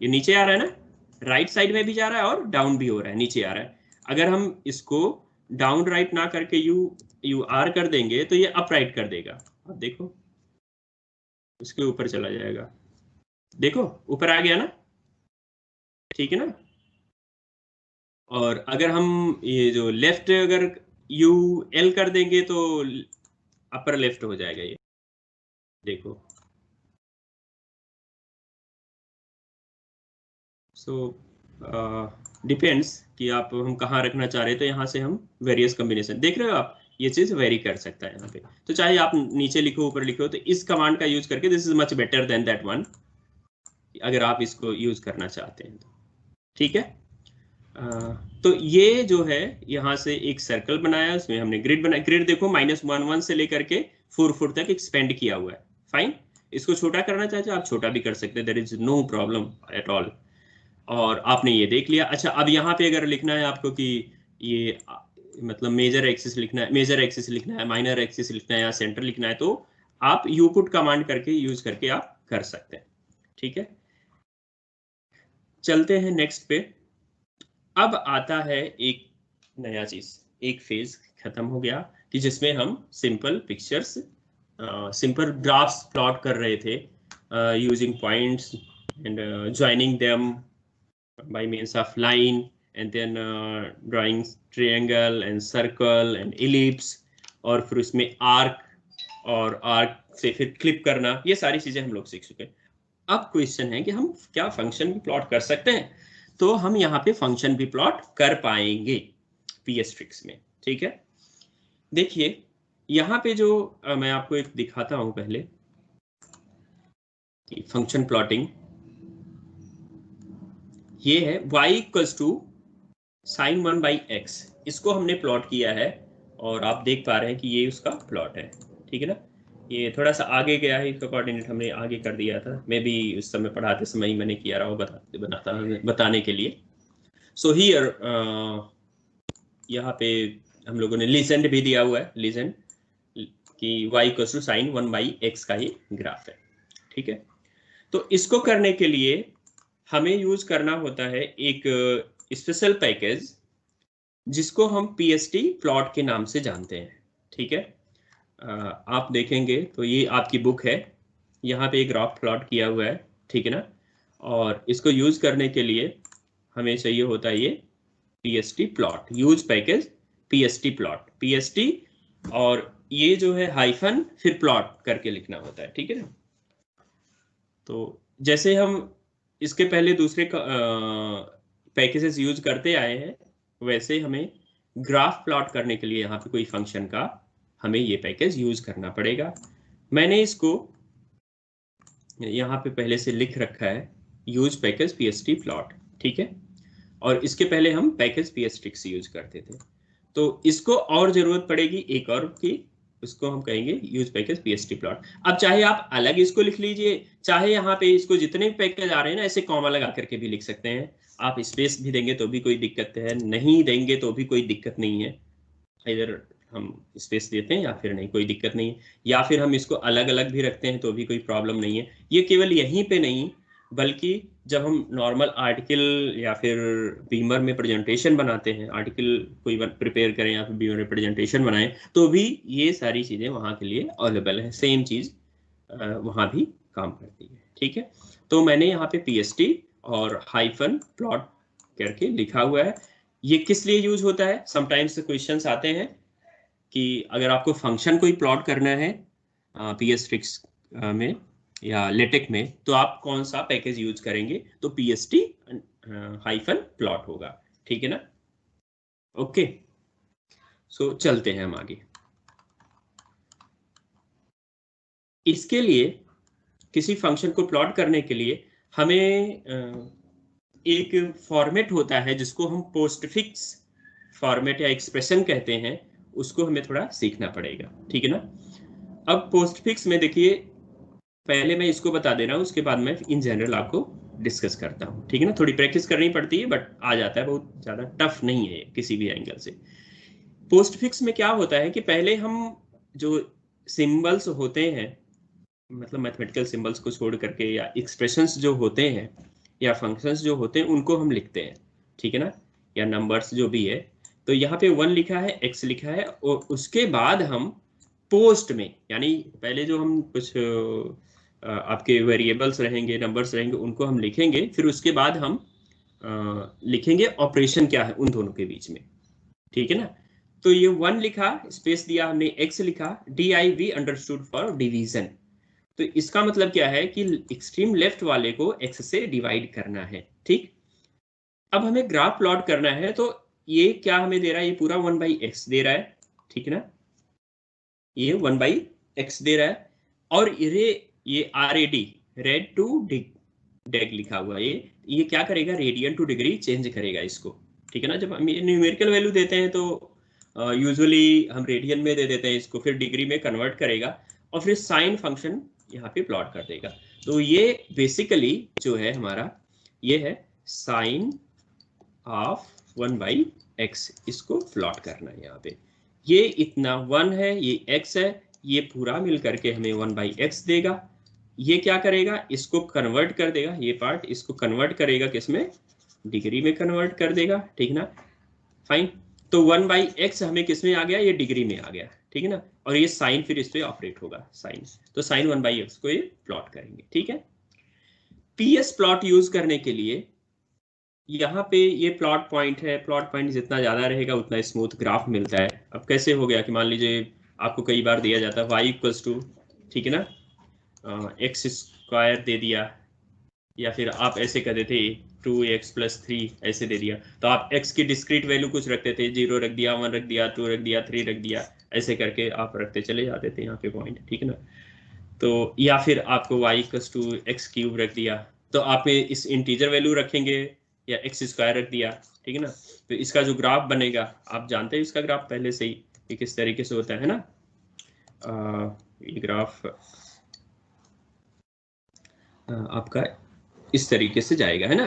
ये नीचे आ रहा है ना, राइट साइड में भी जा रहा है और डाउन भी हो रहा है, नीचे आ रहा है। अगर हम इसको डाउन राइट ना करके यू आर कर देंगे तो ये अप राइट कर देगा, अब देखो इसके ऊपर चला जाएगा, देखो ऊपर आ गया ना, ठीक है ना। और अगर हम ये जो लेफ्ट अगर यू एल कर देंगे तो अपर लेफ्ट हो जाएगा, ये देखो। सो डिपेंड्स कि आप हम कहाँ रखना चाह रहे हैं, तो यहाँ से हम वेरियस कॉम्बिनेशन देख रहे हो आप, ये चीज वेरी कर सकता है यहाँ पे, तो चाहे आप नीचे लिखो ऊपर लिखो, तो इस कमांड का यूज करके this is much better than that one, अगर आप इसको यूज करना चाहते हैं तो, ठीक है। तो ये जो है यहाँ से एक सर्कल बनाया, उसमें हमने ग्रिड बनाया, ग्रिड देखो -1 1 से लेकर के 4 4 तक एक्सपेंड किया हुआ है, फाइन। इसको छोटा करना चाहते हो आप छोटा भी कर सकते हैं, there is no problem at all. और आपने ये देख लिया। अच्छा, अब यहाँ पे अगर लिखना है आपको कि ये मतलब मेजर एक्सिस लिखना है, मेजर एक्सिस लिखना है, माइनर एक्सिस लिखना है या सेंटर लिखना है, तो आप यू पुट कमांड करके यूज करके आप कर सकते हैं, ठीक है। चलते हैं नेक्स्ट पे। अब आता है एक नया चीज, एक फेज खत्म हो गया कि जिसमें हम simple pictures, simple graphs plot कर रहे थे using points and joining them by means of line, and then drawing triangle and circle and ellipse, और फिर उसमें आर्क और आर्क से फिर क्लिप करना, ये सारी चीजें हम लोग सीख चुके हैं। अब क्वेश्चन है कि हम क्या फंक्शन भी प्लॉट कर सकते हैं, तो हम यहाँ पे फंक्शन भी प्लॉट कर पाएंगे PS ट्रिक्स में, ठीक है। देखिए यहाँ पे जो मैं आपको एक दिखाता हूं पहले कि फंक्शन प्लॉटिंग, ये है y equals to sin 1/x, इसको हमने प्लॉट किया है और आप देख पा रहे हैं कि ये उसका प्लॉट है, ठीक है ना। ये थोड़ा सा आगे गया है, इसका कोऑर्डिनेट हमने आगे कर दिया था, मैं भी उस समय पढ़ाते समय ही मैंने किया रहा बताने के लिए। सो हियर यहाँ पे हम लोगों ने लीजेंड भी दिया हुआ है, लीजेंड कि y equals to sin 1/x का ये ग्राफ है, ठीक है। तो इसको करने के लिए हमें यूज करना होता है एक स्पेशल पैकेज जिसको हम PST प्लॉट के नाम से जानते हैं, ठीक है। आप देखेंगे तो ये आपकी बुक है, यहाँ पे एक ग्राफ प्लॉट किया हुआ है, ठीक है ना। और इसको यूज करने के लिए हमें चाहिए होता है ये PST plot, use package PST plot, PST और ये जो है हाइफन फिर प्लॉट करके लिखना होता है, ठीक है ना। तो जैसे हम इसके पहले दूसरे पैकेजेस यूज करते आए हैं, वैसे हमें ग्राफ प्लॉट करने के लिए यहाँ पे कोई फंक्शन का हमें ये पैकेज यूज करना पड़ेगा। मैंने इसको यहाँ पे पहले से लिख रखा है, यूज पैकेज PST प्लॉट, ठीक है। और इसके पहले हम पैकेज PS ट्रिक्स यूज करते थे, तो इसको और जरूरत पड़ेगी एक और की, उसको हम कहेंगे यूज पैकेज PST प्लॉट। अब चाहे आप अलग इसको लिख लीजिए, चाहे यहाँ पे इसको जितने भी पैकेज आ रहे हैं ना ऐसे कॉमा लगा करके भी लिख सकते हैं। आप स्पेस भी देंगे तो भी कोई दिक्कत है, नहीं देंगे तो भी कोई दिक्कत नहीं है। इधर हम स्पेस देते हैं या फिर नहीं, कोई दिक्कत नहीं है। या फिर हम इसको अलग अलग भी रखते हैं तो भी कोई प्रॉब्लम नहीं है। ये केवल यहीं पे नहीं, बल्कि जब हम नॉर्मल आर्टिकल या फिर बीमर में प्रेजेंटेशन बनाते हैं, आर्टिकल कोई प्रिपेयर करें या फिर बीमर में प्रेजेंटेशन बनाएं, तो भी ये सारी चीज़ें वहाँ के लिए अवेलेबल है। सेम चीज़ वहाँ भी काम करती है। ठीक है, तो मैंने यहाँ पे PST और हाइफन प्लॉट करके लिखा हुआ है। ये किस लिए यूज होता है? समटाइम्स क्वेश्चंस आते हैं कि अगर आपको फंक्शन कोई प्लॉट करना है PS में या लेटेक में, तो आप कौन सा पैकेज यूज करेंगे? तो PST हाइफन प्लॉट होगा। ठीक है ना? ओके, सो चलते हैं हम आगे। इसके लिए किसी फंक्शन को प्लॉट करने के लिए हमें एक फॉर्मेट होता है जिसको हम पोस्टफिक्स फॉर्मेट या एक्सप्रेशन कहते हैं, उसको हमें थोड़ा सीखना पड़ेगा। ठीक है ना? अब पोस्टफिक्स में देखिए, पहले मैं इसको बता दे रहा हूँ, उसके बाद मैं इन जनरल आपको डिस्कस करता हूँ। ठीक है ना? थोड़ी प्रैक्टिस करनी पड़ती है बट आ जाता है, बहुत ज़्यादा टफ नहीं है किसी भी एंगल से। पोस्टफिक्स में क्या होता है कि पहले हम जो सिंबल्स होते हैं, मतलब मैथमेटिकल सिंबल्स को छोड़ करके, या एक्सप्रेशंस जो होते हैं या फंक्शंस जो होते हैं, उनको हम लिखते हैं। ठीक है ना? या नंबर्स जो भी है, तो यहाँ पे 1 लिखा है, x लिखा है, और उसके बाद हम पोस्ट में, यानी पहले जो हम कुछ आपके वेरिएबल्स रहेंगे, नंबर्स रहेंगे, उनको हम लिखेंगे, फिर उसके बाद हम लिखेंगे ऑपरेशन क्या है उन दोनों के बीच में। ठीक है ना? तो ये 1 लिखा, स्पेस दिया हमने, x लिखा, DIV अंडरस्टूड फॉर डिवीजन। तो इसका मतलब क्या है कि एक्सट्रीम लेफ्ट वाले को x से डिवाइड करना है। ठीक, अब हमें ग्राफ प्लॉट करना है, तो ये क्या हमें दे रहा है? ये पूरा 1/x दे रहा है। ठीक है ना? ये 1/x दे रहा है, और ये RAD, रेड टू डेग लिखा हुआ है, ये क्या करेगा? रेडियन टू डिग्री चेंज करेगा इसको। ठीक है ना? जब हम न्यूमेरिकल वैल्यू देते हैं तो यूजुअली हम रेडियन में दे देते हैं इसको, फिर डिग्री में कन्वर्ट करेगा, और फिर साइन फंक्शन यहाँ पे प्लॉट कर देगा। तो ये बेसिकली जो है हमारा, ये है साइन ऑफ 1/x, इसको प्लॉट करना है यहाँ पे। ये इतना 1 है, ये x है, ये पूरा मिल करके हमें 1/x देगा। ये क्या करेगा? इसको कन्वर्ट कर देगा, ये पार्ट इसको कन्वर्ट करेगा किसमें? डिग्री में कन्वर्ट कर देगा। ठीक ना? फाइन, तो 1/x हमें किसमें आ गया? ये डिग्री में आ गया। ठीक है ना? और ये साइन फिर इस पे ऑपरेट होगा, साइन, तो साइन 1/x को ये प्लॉट करेंगे। ठीक है? PS प्लॉट यूज करने के लिए यहाँ पे ये प्लॉट पॉइंट है, प्लॉट पॉइंट जितना ज़्यादा रहेगा उतना स्मूथ ग्राफ मिलता है। अब कैसे हो गया कि मान लीजिए आपको कई बार दिया जाता है y = ठीक है ना, x² दे दिया, या फिर आप ऐसे कर देते 2x + 3 ऐसे दे दिया, तो आप x की डिस्क्रीट वैल्यू कुछ रखते थे, 0 रख दिया, 1 रख दिया, 2 रख दिया, 3 रख दिया, ऐसे करके आप रखते चले जाते थे यहाँ पे पॉइंट। ठीक है ना? तो या फिर आपको y = x³ रख दिया, तो आप इस इंटीजर वैल्यू रखेंगे, या x² रख दिया। ठीक है ना? तो इसका जो ग्राफ बनेगा, आप जानते हैं इसका ग्राफ पहले से ही कि किस तरीके से होता है ना? ये ग्राफ आपका इस तरीके से जाएगा, है ना?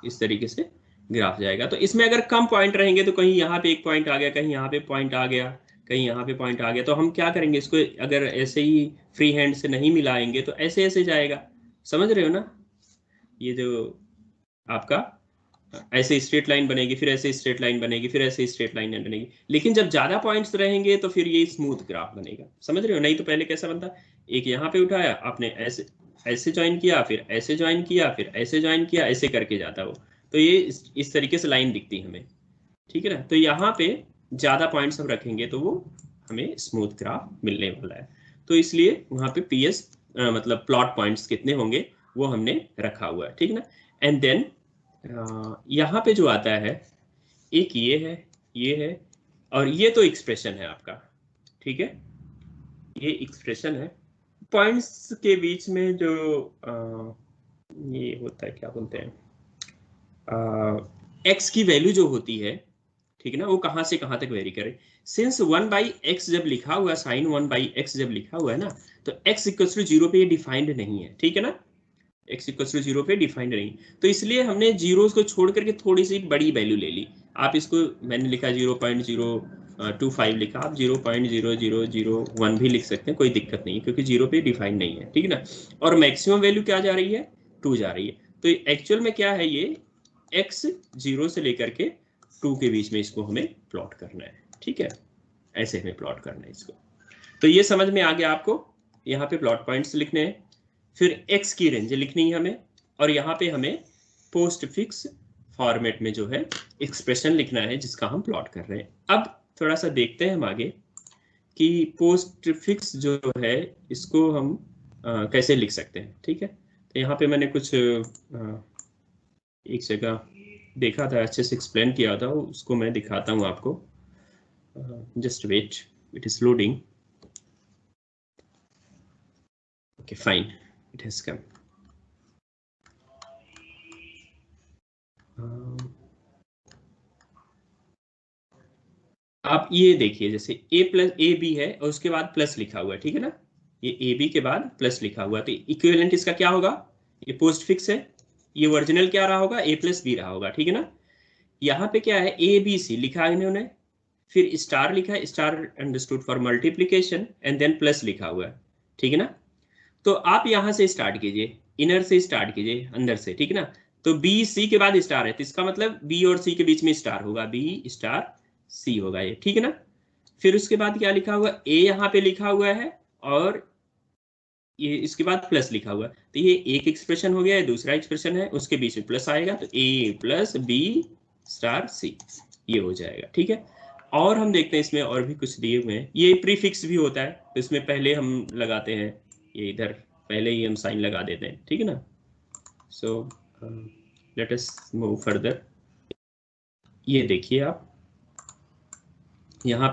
इस तरीके से ग्राफ जाएगा। तो इसमें अगर कम पॉइंट रहेंगे तो कहीं यहाँ पे एक पॉइंट आ गया, कहीं यहाँ पे पॉइंट आ गया, कहीं यहाँ पे पॉइंट आ गया, तो हम क्या करेंगे? इसको अगर ऐसे ही फ्री हैंड से नहीं मिलाएंगे तो ऐसे ऐसे जाएगा। समझ रहे हो ना? ये जो आपका ऐसे स्ट्रेट लाइन बनेगी, फिर ऐसे स्ट्रेट लाइन बनेगी, फिर ऐसे स्ट्रेट लाइन बनेगी, लेकिन जब ज्यादा पॉइंट्स रहेंगे तो फिर ये स्मूथ ग्राफ बनेगा। समझ रहे हो? नहीं तो पहले कैसा बनता? एक यहाँ पे उठाया आपने, ऐसे ऐसे ज्वाइन किया, फिर ऐसे ज्वाइन किया, फिर ऐसे ज्वाइन किया, ऐसे करके जाता वो, तो ये इस तरीके से लाइन दिखती हमें। ठीक है ना? तो यहाँ पे ज्यादा पॉइंट्स हम रखेंगे तो वो हमें स्मूथ ग्राफ मिलने वाला है। तो इसलिए वहाँ पे PS मतलब प्लॉट पॉइंट्स कितने होंगे वो हमने रखा हुआ है। ठीक है ना? एंड देन यहाँ पे जो आता है, एक ये है, और ये तो एक्सप्रेशन है आपका। ठीक है? ये एक्सप्रेशन है। पॉइंट्स के बीच में जो ये होता है, क्या बोलते हैं, x की वैल्यू जो होती है, ठीक है ना, वो कहाँ से कहाँ तक वेरी करे। सिंस 1/x जब लिखा हुआ है, साइन 1/x जब लिखा हुआ है ना, तो x इक्वल टू 0 पे ये डिफाइंड नहीं है, ठीक है ना, x इक्वल टू 0 पे डिफाइंड नहीं, तो इसलिए हमने जीरोस को छोड़ करके थोड़ी सी बड़ी वैल्यू ले ली। आप इसको, मैंने लिखा 0.025 लिखा, आप 0.0001 भी लिख सकते हैं, कोई दिक्कत नहीं, क्योंकि 0 पे डिफाइंड नहीं है, ठीक है ना। और मैक्सिमम वैल्यू क्या जा रही है, 2 जा रही है। तो एक्चुअल में क्या है, ये x 0 से लेकर के 2 के बीच में इसको हमें प्लॉट करना है, ठीक है, ऐसे हमें प्लॉट करना है इसको। तो ये समझ में आ गया आपको, यहाँ पे प्लॉट पॉइंट्स लिखने हैं, फिर x की रेंज लिखनी है हमें, और यहाँ पे हमें पोस्ट फिक्स फॉर्मेट में जो है एक्सप्रेशन लिखना है जिसका हम प्लॉट कर रहे हैं। अब थोड़ा सा देखते हैं हम आगे कि पोस्ट फिक्स जो है इसको हम कैसे लिख सकते हैं, ठीक है। तो यहाँ पे मैंने कुछ एक जगह देखा था, अच्छे से एक्सप्लेन किया था, उसको मैं दिखाता हूँ आपको। Just wait, it is loading. Okay fine, it has come. आप ये देखिए, जैसे a प्लस ए बी है और उसके बाद प्लस लिखा हुआ है, ठीक है ना, ये ए बी के बाद प्लस लिखा हुआ है, तो इक्विवेलेंट इसका क्या होगा, ये पोस्ट फिक्स है, ये ओरिजिनल क्या रहा होगा, a प्लस बी रहा होगा, ठीक है ना। यहाँ पे क्या है, ए बी सी लिखा है इन्होंने, फिर स्टार लिखा है, star understood for multiplication, and then plus लिखा हुआ है, ठीक है ना। तो आप यहाँ से स्टार्ट कीजिए, इनर से स्टार्ट कीजिए, अंदर से, ठीक है ना। तो बी सी के बाद स्टार है, तो इसका मतलब बी और सी के बीच में स्टार होगा, बी स्टार सी होगा ये, ठीक है ना। फिर उसके बाद क्या लिखा हुआ, ए यहाँ पे लिखा हुआ है, और ये इसके बाद प्लस लिखा हुआ है, तो ये एक एक्सप्रेशन हो गया है, दूसरा एक्सप्रेशन है, उसके बीच में प्लस आएगा, तो ए प्लस बी स्टार सी, ये हो जाएगा, ठीक है। और हम देखते हैं इसमें और भी कुछ दिए हुए हैं, ये प्रीफिक्स भी होता है, तो इसमें पहले हम लगाते हैं, ये इधर पहले ही हम साइन लगा देते हैं, ठीक है ना। So let us move further. ये देखिए आप यहाँ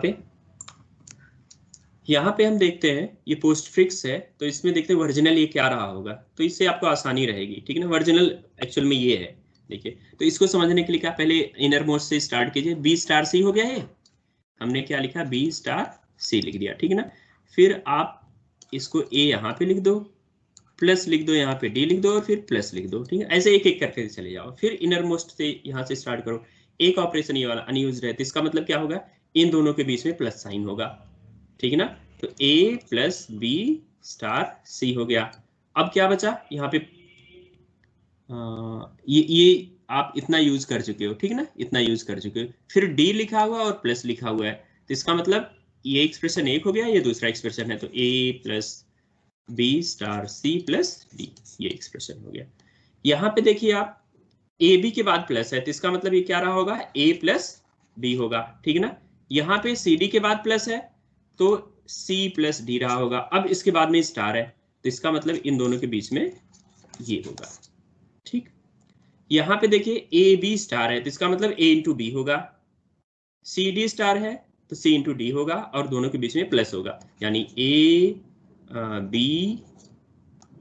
पे हम देखते हैं ये पोस्ट फिक्स है, तो इसमें देखते हैं वर्जिनल ये क्या रहा होगा, तो इससे आपको आसानी रहेगी, ठीक है ना। वर्जिनल एक्चुअल में ये है, देखिए, तो इसको समझने के लिए क्या, पहले इनर मोस्ट से स्टार्ट कीजिए, बी स्टार सी हो गया, ये हमने क्या लिखा, बी स्टार सी लिख दिया, ठीक है ना। फिर आप इसको ए यहाँ पे लिख दो, प्लस लिख दो, यहाँ पे डी लिख दो, और फिर प्लस लिख दो, ठीक है, ऐसे एक एक करके चले जाओ। फिर इनर मोस्ट से यहाँ से स्टार्ट करो, एक ऑपरेशन ये वाला अनयूज्ड है, तो इसका मतलब क्या होगा, इन दोनों के बीच में प्लस साइन होगा, ठीक है ना। तो a प्लस बी स्टार सी हो गया। अब क्या बचा यहाँ पे, ये आप इतना यूज कर चुके हो, ठीक है ना, इतना यूज कर चुके हो। फिर d लिखा हुआ और प्लस लिखा हुआ है, तो इसका मतलब ये एक्सप्रेशन एक हो गया, ये दूसरा एक्सप्रेशन है, तो a plus b star c plus d, ये एक्सप्रेशन हो गया। यहाँ पे देखिए आप, ए बी के बाद प्लस है, तो इसका मतलब ये क्या रहा होगा, a प्लस बी होगा, ठीक है ना। यहाँ पे सी डी के बाद प्लस है, तो C प्लस डी रहा होगा। अब इसके बाद में स्टार है, तो इसका मतलब इन दोनों के बीच में ये होगा, ठीक। यहाँ पे देखिए ए बी स्टार है, तो इसका मतलब A इंटू बी होगा, सी डी स्टार है तो C इंटू डी होगा, और दोनों के बीच में प्लस होगा, यानी A B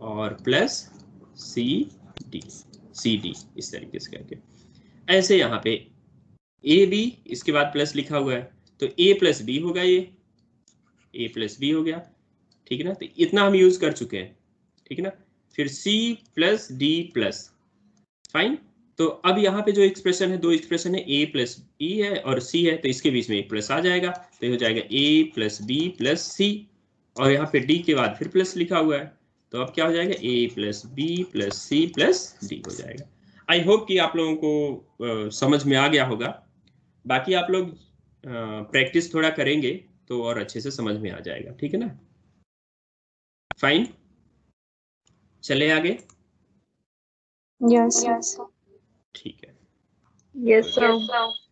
और प्लस सी डी, इस तरीके से करके। ऐसे यहाँ पे ए बी, इसके बाद प्लस लिखा हुआ है, तो A प्लस बी होगा, ये a प्लस बी हो गया, ठीक है ना। तो इतना हम यूज कर चुके हैं, ठीक है ना। फिर c plus D plus, fine. तो अब यहाँ पे जो एक्सप्रेशन है, दो एक्सप्रेशन है, a प्लस बी है और c है, तो इसके बीच में एक प्लस आ जाएगा, तो हो जाएगा a प्लस बी प्लस सी, और यहाँ पे d के बाद फिर प्लस लिखा हुआ है, तो अब क्या हो जाएगा, a plus b plus c plus d हो जाएगा। आई होप कि आप लोगों को समझ में आ गया होगा, बाकी आप लोग प्रैक्टिस थोड़ा करेंगे तो और अच्छे से समझ में आ जाएगा, ठीक है ना। फाइन, चले आगे। यस ठीक है, यस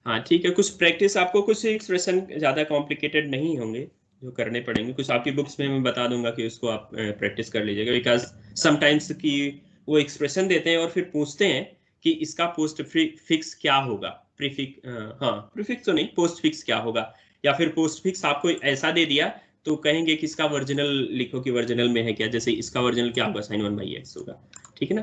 हाँ ठीक है। कुछ प्रैक्टिस, आपको कुछ एक्सप्रेशन ज्यादा कॉम्प्लिकेटेड नहीं होंगे जो करने पड़ेंगे, कुछ आपकी बुक्स में मैं बता दूंगा कि उसको आप प्रैक्टिस कर लीजिएगा, बिकॉज समटाइम्स की वो एक्सप्रेशन देते हैं और फिर पूछते हैं कि इसका पोस्ट फिक्स क्या होगा, प्रीफिक्स तो नहीं, पोस्ट फिक्स क्या होगा, या फिर पोस्ट फिक्स आपको ऐसा दे दिया तो कहेंगे कि इसका वर्जिनल लिखो कि वर्जिनल में है क्या, जैसे इसका वर्जिनल क्या होगा, sin 1/x होगा, ठीक है ना।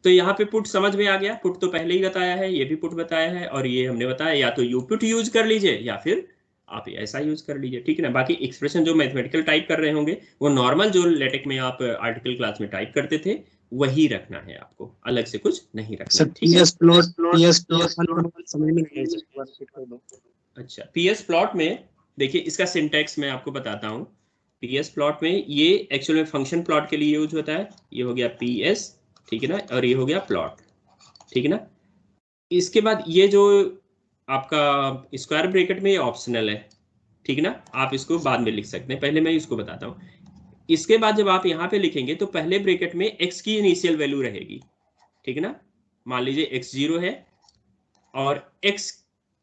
तो यहाँ पे पुट समझ में आ गया, पुट तो पहले ही बताया है, ये भी पुट बताया है, और ये हमने बताया या तो यू पुट यूज कर लीजिए या फिर आप ऐसा यूज कर लीजिए, ठीक है ना। बाकी एक्सप्रेशन जो मैथमेटिकल टाइप कर रहे होंगे वो नॉर्मल जो लेटेक में आप आर्टिकल क्लास में टाइप करते थे वही रखना है आपको, अलग से कुछ नहीं रखना, ठीक है। पीएस प्लॉट समझ में नहीं आया। अच्छा, पीएस प्लॉट में देखिए इसका सिंटैक्स मैं आपको बताता हूँ। पीएस प्लॉट में ये एक्चुअल में फंक्शन प्लॉट के लिए यूज होता है। ये हो गया पीएस, ठीक है ना, और ये हो गया प्लॉट, ठीक है ना। इसके बाद ये जो आपका स्क्वायर ब्रैकेट में ये ऑप्शनल है, ठीक है ना, आप इसको बाद में लिख सकते हैं, पहले मैं इसको बताता हूँ। इसके बाद जब आप यहाँ पे लिखेंगे तो पहले ब्रैकेट में x की इनिशियल वैल्यू रहेगी, ठीक है ना। मान लीजिए x 0 है और x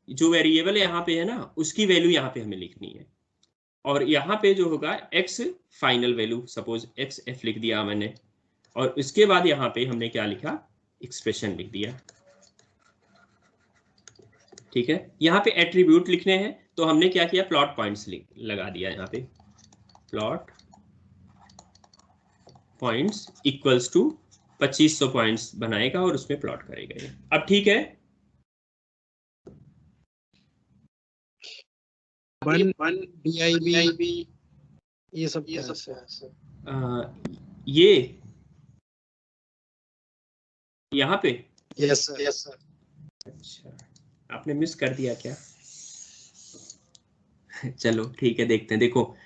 जो वेरिएबल यहाँ पे है ना उसकी वैल्यू यहाँ पे हमें लिखनी है, और यहाँ पे जो होगा x final value, suppose x f लिख दिया मैंने, और उसके बाद यहाँ पे हमने क्या लिखा, एक्सप्रेशन लिख दिया, ठीक है। यहाँ पे एट्रीब्यूट लिखने हैं तो हमने क्या किया, प्लॉट पॉइंट्स लगा दिया यहाँ पे, plot points equals to 2500 points बनाएगा और उसमें प्लॉट करेगा ये। अब ठीक है, ये सब ये यहाँ पे यस सर। अच्छा, आपने मिस कर दिया क्या? चलो ठीक है, देखते हैं। देखो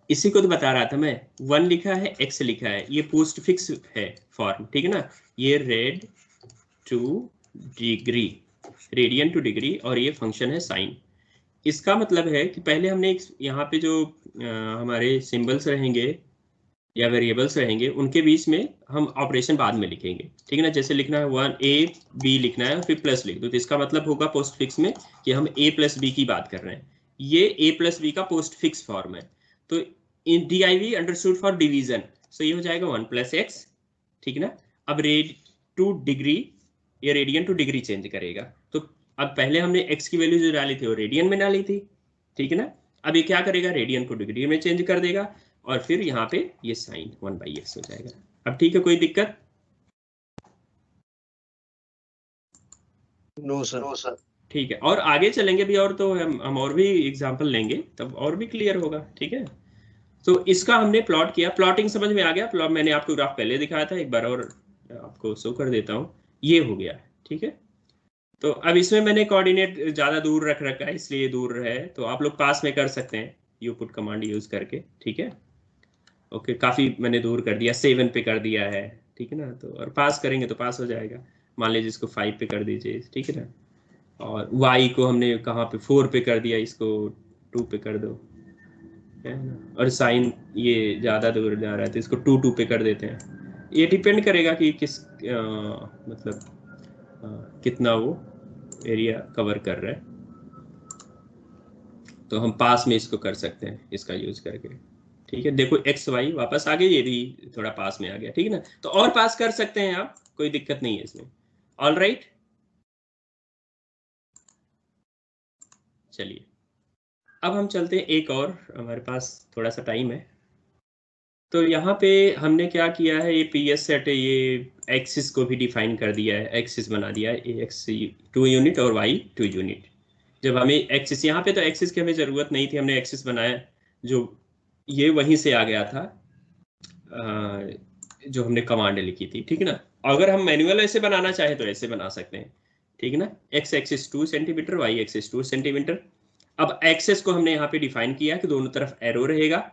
इसी को तो बता रहा था मैं, 1 लिखा है, x लिखा है, ये पोस्ट फिक्स है फॉर्म, ठीक है ना। ये red two degree, radian two degree, और ये फंक्शन है साइन। इसका मतलब है कि पहले हमने यहाँ पे जो हमारे सिंबल्स रहेंगे या वेरिएबल्स रहेंगे उनके बीच में हम ऑपरेशन बाद में लिखेंगे, ठीक है ना। जैसे लिखना है 1 a b लिखना है और फिर प्लस लिख दो, तो इसका मतलब होगा पोस्ट फिक्स में कि हम a प्लस बी की बात कर रहे हैं। ये a प्लस बी का पोस्ट फिक्स फॉर्म है। तो इन div अंडरस्टूड फॉर डिवीजन, सो ये हो जाएगा 1 प्लस एक्स, ठीक है ना। अब रेड टू डिग्री, ये रेडियन टू डिग्री चेंज करेगा, तो अब पहले हमने x की वैल्यू जो डाली थी वो रेडियन में डाली थी, ठीक है ना। अब ये क्या करेगा, रेडियन को डिग्री में चेंज कर देगा, और फिर यहाँ पे ये साइन 1/x हो जाएगा। अब ठीक है, कोई दिक्कत? No sir. ठीक है, और आगे चलेंगे भी, और तो हम और भी एग्जांपल लेंगे तब और भी क्लियर होगा, ठीक है। तो इसका हमने प्लॉट किया, प्लॉटिंग समझ में आ गया। प्लॉट मैंने आपको ग्राफ पहले दिखाया था, एक बार और आपको शो कर देता हूँ, ये हो गया, ठीक है। तो अब इसमें मैंने कोऑर्डिनेट ज्यादा दूर रख रखा है, इसलिए दूर है, तो आप लोग पास में कर सकते हैं यू पुट कमांड यूज करके, ठीक है। ओके, काफी मैंने दूर कर दिया, 7 पे कर दिया है, ठीक है ना। तो और पास करेंगे तो पास हो जाएगा, मान लीजिए इसको 5 पे कर दीजिए, ठीक है ना। और y को हमने कहाँ पे 4 पे कर दिया, इसको 2 पे कर दो, है ना। और साइन ये ज्यादा दूर जा रहा है तो इसको 2 पे कर देते हैं। ये डिपेंड करेगा कि किस मतलब कितना वो एरिया कवर कर रहा है, तो हम पास में इसको कर सकते हैं इसका यूज करके, ठीक है। देखो एक्स वाई वापस आ गए, ये भी थोड़ा पास में आ गया, ठीक है ना। तो और पास कर सकते हैं आप, कोई दिक्कत नहीं है इसमें। ऑल राइट, चलिए अब हम चलते हैं एक और, हमारे पास थोड़ा सा टाइम है। तो यहाँ पे हमने क्या किया है, ये पी एस सेट है, ये एक्सिस को भी डिफाइन कर दिया है, एक्सिस बना दिया है, एक्स 2 यूनिट और वाई 2 यूनिट। जब हमें एक्सिस, यहाँ पे तो एक्सिस की हमें जरूरत नहीं थी, हमने एक्सिस बनाया जो ये वहीं से आ गया था, जो हमने कमांड लिखी थी, ठीक है ना। अगर हम मैनुअल ऐसे बनाना चाहे तो ऐसे बना सकते हैं, ठीक है ना। X axis 2 centimetre, y axis 2 centimetre. अब एक्सेस को हमने यहाँ पे डिफाइन किया कि दोनों तरफ एरो रहेगा,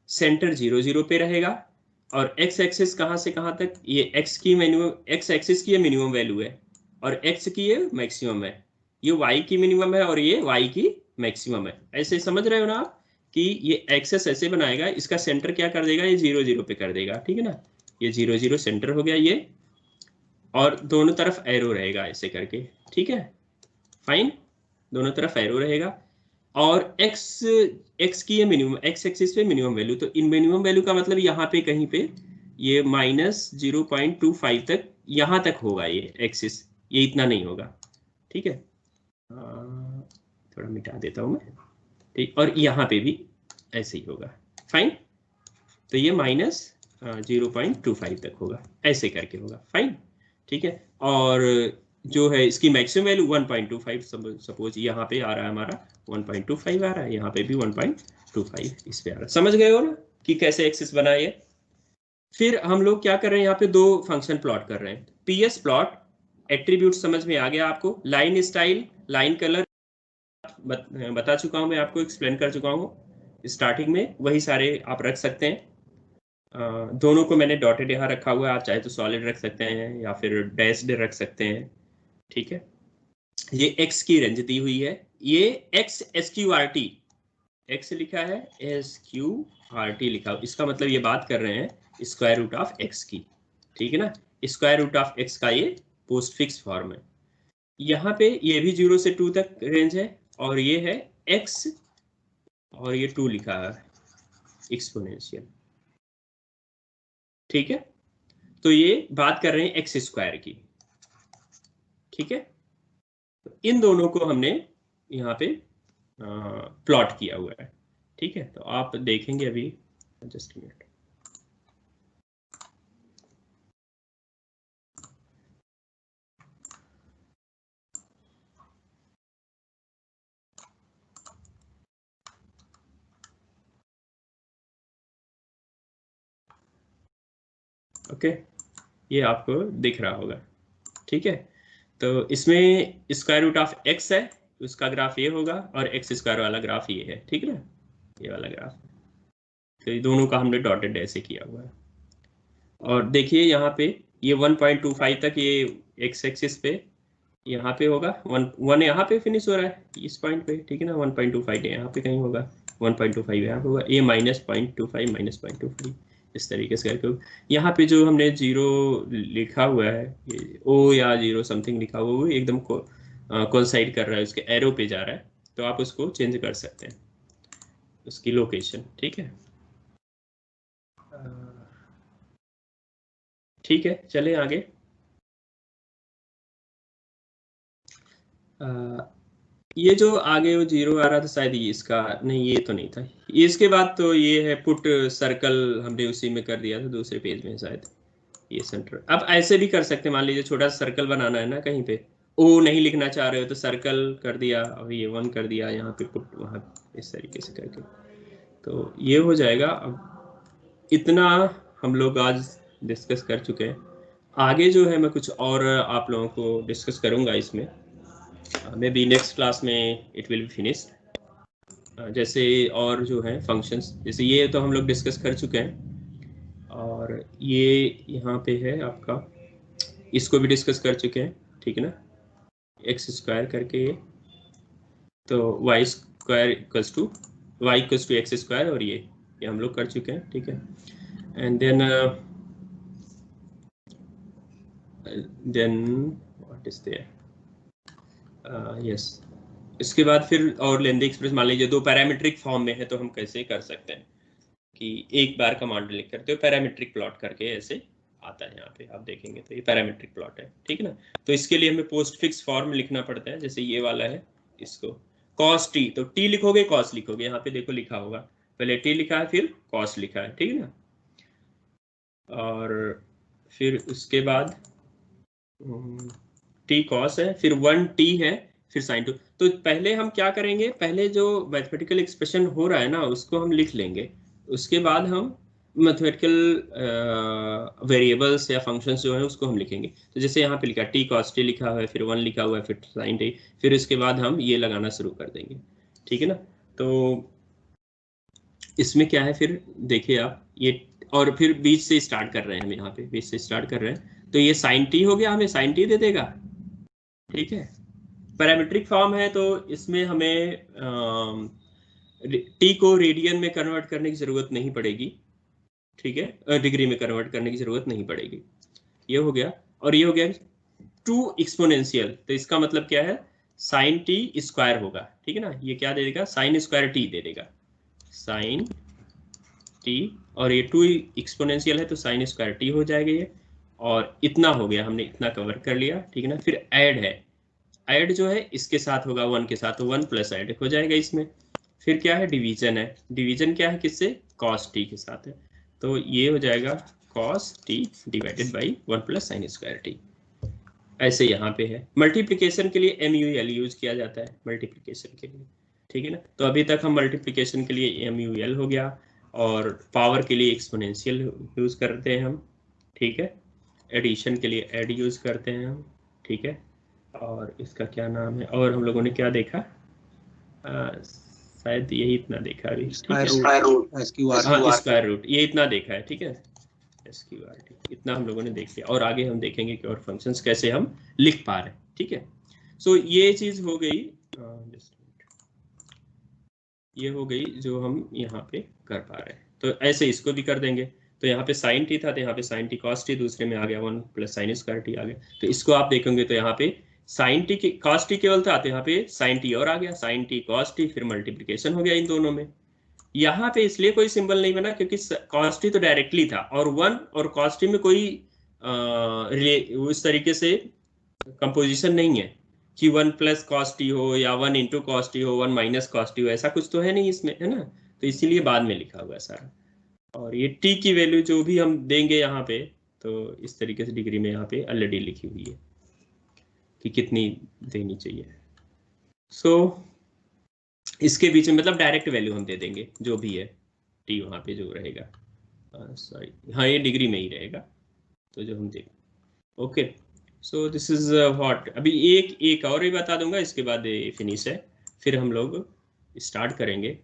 सेंटर 0 0 पे रहेगा, और एक्स एक्सिस कहाँ से कहाँ तक, ये एक्स की मिनिमम, एक्स एक्सिस की ये मिनिमम वैल्यू है और एक्स की ये मैक्सिमम है, ये वाई की मिनिमम है और ये वाई की मैक्सिमम है। ऐसे समझ रहे हो ना आप कि ये एक्सेस ऐसे बनाएगा, इसका सेंटर क्या कर देगा, ये 0 0 पे कर देगा, ठीक है ना। ये 0 0 सेंटर हो गया ये, और दोनों तरफ एरो रहेगा ऐसे करके, ठीक है, फाइन, दोनों तरफ एरो रहेगा। और x की ये मिनिमम, x एक्सिस पे मिनिमम वैल्यू, तो इन मिनिमम वैल्यू का मतलब यहाँ पे कहीं पे ये -0.25 तक, यहाँ तक होगा ये एक्सिस, ये इतना नहीं होगा, ठीक है। थोड़ा मिटा देता हूँ मैं, ठीक। और यहाँ पे भी ऐसे ही होगा, फाइन। तो ये -0.25 तक होगा, ऐसे करके होगा, फाइन, ठीक है। और जो है इसकी मैक्सिमम वैल्यू 1.25, सपोज यहाँ पे आ रहा है हमारा 1.25 आ रहा है, यहाँ पे भी 1.25 इस पे आ रहा है। समझ गए हो ना कि कैसे एक्सिस बना है। फिर हम लोग क्या कर रहे हैं, यहाँ पे दो फंक्शन प्लॉट कर रहे हैं। पीएस प्लॉट एट्रीब्यूट समझ में आ गया आपको, लाइन स्टाइल, लाइन कलर बता चुका हूं मैं आपको, एक्सप्लेन कर चुका हूं स्टार्टिंग में, वही सारे आप रख सकते हैं। दोनों को मैंने डॉटेड यहाँ रखा हुआ है, आप चाहे तो सॉलिड रख सकते हैं या फिर डैश्ड रख सकते हैं, ठीक है। ये एक्स की रेंज दी हुई है, ये एक्स SQRT, एक्स लिखा है SQRT लिखा, इसका मतलब ये बात कर रहे हैं स्क्वायर रूट ऑफ एक्स की, ठीक है ना। स्क्वायर रूट ऑफ एक्स का ये पोस्ट फिक्स फॉर्म है। यहाँ पे ये भी 0 से 2 तक रेंज है, और ये है x और ये 2 लिखा है एक्सपोनेंशियल, ठीक है। तो ये बात कर रहे हैं एक्स स्क्वायर की, ठीक है। तो इन दोनों को हमने यहाँ पे प्लॉट किया हुआ है, ठीक है। तो आप देखेंगे अभी, जस्ट मिनट, ओके, ये आपको दिख रहा होगा, ठीक है। तो इसमें स्क्वायर रूट ऑफ एक्स है, उसका ग्राफ ये होगा, और एक्स स्क्वायर वाला ग्राफ ये है, ठीक है ना, ये वाला ग्राफ। तो ये दोनों का हमने डॉटेड ऐसे किया हुआ है। और देखिए यहाँ पे ये 1.25 तक ये एक्स एक्सिस पे यहाँ पे होगा, 1 यहाँ पे फिनिश हो रहा है इस पॉइंट पे, ठीक है ना। 1.25 यहाँ पे कहीं होगा, 1.25 यहाँ पे होगा, ये -0.25 -0.25 इस तरीके से करके। यहाँ पे जो हमने 0 लिखा हुआ है, ये ओ या 0 समथिंग लिखा हुआ है, वो एकदम कोइंसाइड कर रहा है, उसके एरो पे जा रहा है, तो आप उसको चेंज कर सकते हैं उसकी लोकेशन, ठीक है। ठीक है, चलें आगे। ये जो आगे वो 0 आ रहा था, शायद ये इसका नहीं, ये तो नहीं था। इसके बाद तो ये है पुट सर्कल, हमने उसी में कर दिया था दूसरे पेज में शायद, ये सेंटर। अब ऐसे भी कर सकते हैं, मान लीजिए छोटा सा सर्कल बनाना है ना, कहीं पे ओ नहीं लिखना चाह रहे हो तो सर्कल कर दिया, और ये 1 कर दिया, यहाँ पे पुट वहाँ, इस तरीके से करके तो ये हो जाएगा। अब इतना हम लोग आज डिस्कस कर चुके हैं, आगे जो है मैं कुछ और आप लोगों को डिस्कस करूंगा इसमें, मे बी नेक्स्ट क्लास में इट विल बी फिनिश्ड। जैसे और जो है फंक्शंस, जैसे ये तो हम लोग डिस्कस कर चुके हैं, और ये यहाँ पे है आपका, इसको भी डिस्कस कर चुके हैं, ठीक है ना, एक्स स्क्वायर करके ये, तो y square equals to x square, और ये हम लोग कर चुके हैं, ठीक है। And then what is there, yes, इसके बाद फिर और लेंदी एक्सप्रेस, मान लीजिए 2 पैरामीट्रिक फॉर्म में है, तो हम कैसे कर सकते हैं कि एक बार कमांड लिख करते हो पैरामीट्रिक प्लॉट करके, ऐसे आता है यहाँ पे आप देखेंगे, तो ये पैरामीट्रिक प्लॉट है, ठीक है ना। तो इसके लिए हमें पोस्ट फिक्स फॉर्म लिखना पड़ता है, जैसे ये वाला है, इसको कॉस टी, तो टी लिखोगे कॉस लिखोगे, यहाँ पे देखो लिखा होगा, पहले टी लिखा है फिर कॉस लिखा है, ठीक है ना। और फिर उसके बाद टी कॉस है, फिर 1t है, फिर साइन 2। तो पहले हम क्या करेंगे, पहले जो मैथमेटिकल एक्सप्रेशन हो रहा है ना, उसको हम लिख लेंगे, उसके बाद हम मैथमेटिकल वेरिएबल्स या फंक्शंस जो है उसको हम लिखेंगे। तो जैसे यहाँ पे लिखा टी कॉस टी लिखा हुआ है, फिर 1 लिखा हुआ है, फिर साइन टी, फिर इसके बाद हम ये लगाना शुरू कर देंगे, ठीक है ना। तो इसमें क्या है, फिर देखिए आप ये, और फिर बीच से स्टार्ट कर रहे हैं हम, यहाँ पे बीच से स्टार्ट कर रहे हैं, तो ये साइन टी हो गया, हमें साइन टी दे देगा, ठीक है। पैरामीट्रिक फॉर्म है, तो इसमें हमें टी को रेडियन में कन्वर्ट करने की जरूरत नहीं पड़ेगी, ठीक है, डिग्री में कन्वर्ट करने की जरूरत नहीं पड़ेगी, ये हो गया। और ये हो गया 2 एक्सपोनेंशियल, तो इसका मतलब क्या है, साइन टी स्क्वायर होगा, ठीक है ना। ये क्या दे देगा, साइन स्क्वायर टी दे देगा, साइन टी, और ये 2 एक्सपोनेंशियल है तो साइन स्क्वायर टी हो जाएगा ये। और इतना हो गया, हमने इतना कवर कर लिया, ठीक है ना। फिर ऐड है, ऐड जो है इसके साथ होगा 1 के साथ, तो 1 प्लस ऐड हो जाएगा इसमें। फिर क्या है, डिवीजन है, डिवीजन क्या है किससे, कॉस टी के साथ है, तो ये हो जाएगा cos T divided by 1 plus sine square T, ऐसे यहाँ पे है। मल्टीप्लिकेशन के लिए MUL यूज किया जाता है मल्टीप्लिकेशन के लिए, ठीक है ना। तो अभी तक हम मल्टीप्लिकेशन के लिए MUL हो गया, और पावर के लिए एक्सपोनेंशियल यूज करते हैं हम, ठीक है। एडिशन के लिए एड यूज करते हैं हम, ठीक है। और इसका क्या नाम है, और हम लोगों ने क्या देखा, शायद यही इतना देखा अभी, ठीक है। स्क्वायर रूट SQR हाँ, स्क्वायर रूट, ये इतना देखा है, ठीक है। SQRT इतना हम लोगों ने देख लिया, और आगे हम देखेंगे कि और फंक्शंस कैसे हम लिख पा रहे हैं, ठीक है। सो ये चीज हो गई, ये हो गई जो हम यहाँ पे कर पा रहे हैं। तो ऐसे इसको भी कर देंगे। तो यहाँ पे sin t था, तो यहाँ पे sin t cos t दूसरे में आ गया 1 + sin स्क्वायर t आ गया। तो इसको आप देखेंगे तो यहाँ पे sin t की cos t केवल था, तो यहाँ पे sin t और आ गया, sin t cos t, फिर मल्टीप्लिकेशन हो गया इन दोनों में। यहाँ पे इसलिए कोई सिंबल नहीं बना क्योंकि cos t तो डायरेक्टली था, और 1 और cos t में कोई उस तरीके से कंपोजिशन नहीं है कि 1 + cos t हो या 1 × cos t हो, 1 - cos t हो, ऐसा कुछ तो है नहीं इसमें, है ना। तो इसीलिए बाद में लिखा हुआ है सारा। और ये t की वैल्यू जो भी हम देंगे यहाँ पे, तो इस तरीके से डिग्री में यहाँ पे ऑलरेडी लिखी हुई है कि कितनी देनी चाहिए। सो इसके बीच में मतलब डायरेक्ट वैल्यू हम दे देंगे जो भी है, t वहाँ पे जो रहेगा, सॉरी हाँ ये डिग्री में ही रहेगा, तो जो हम दें। Okay, so this is what. अभी एक और ही बता दूंगा, इसके बाद फिनिश है, फिर हम लोग स्टार्ट करेंगे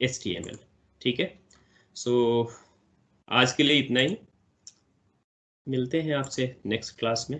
HTML, ठीक है। सो आज के लिए इतना ही, मिलते हैं आपसे नेक्स्ट क्लास में।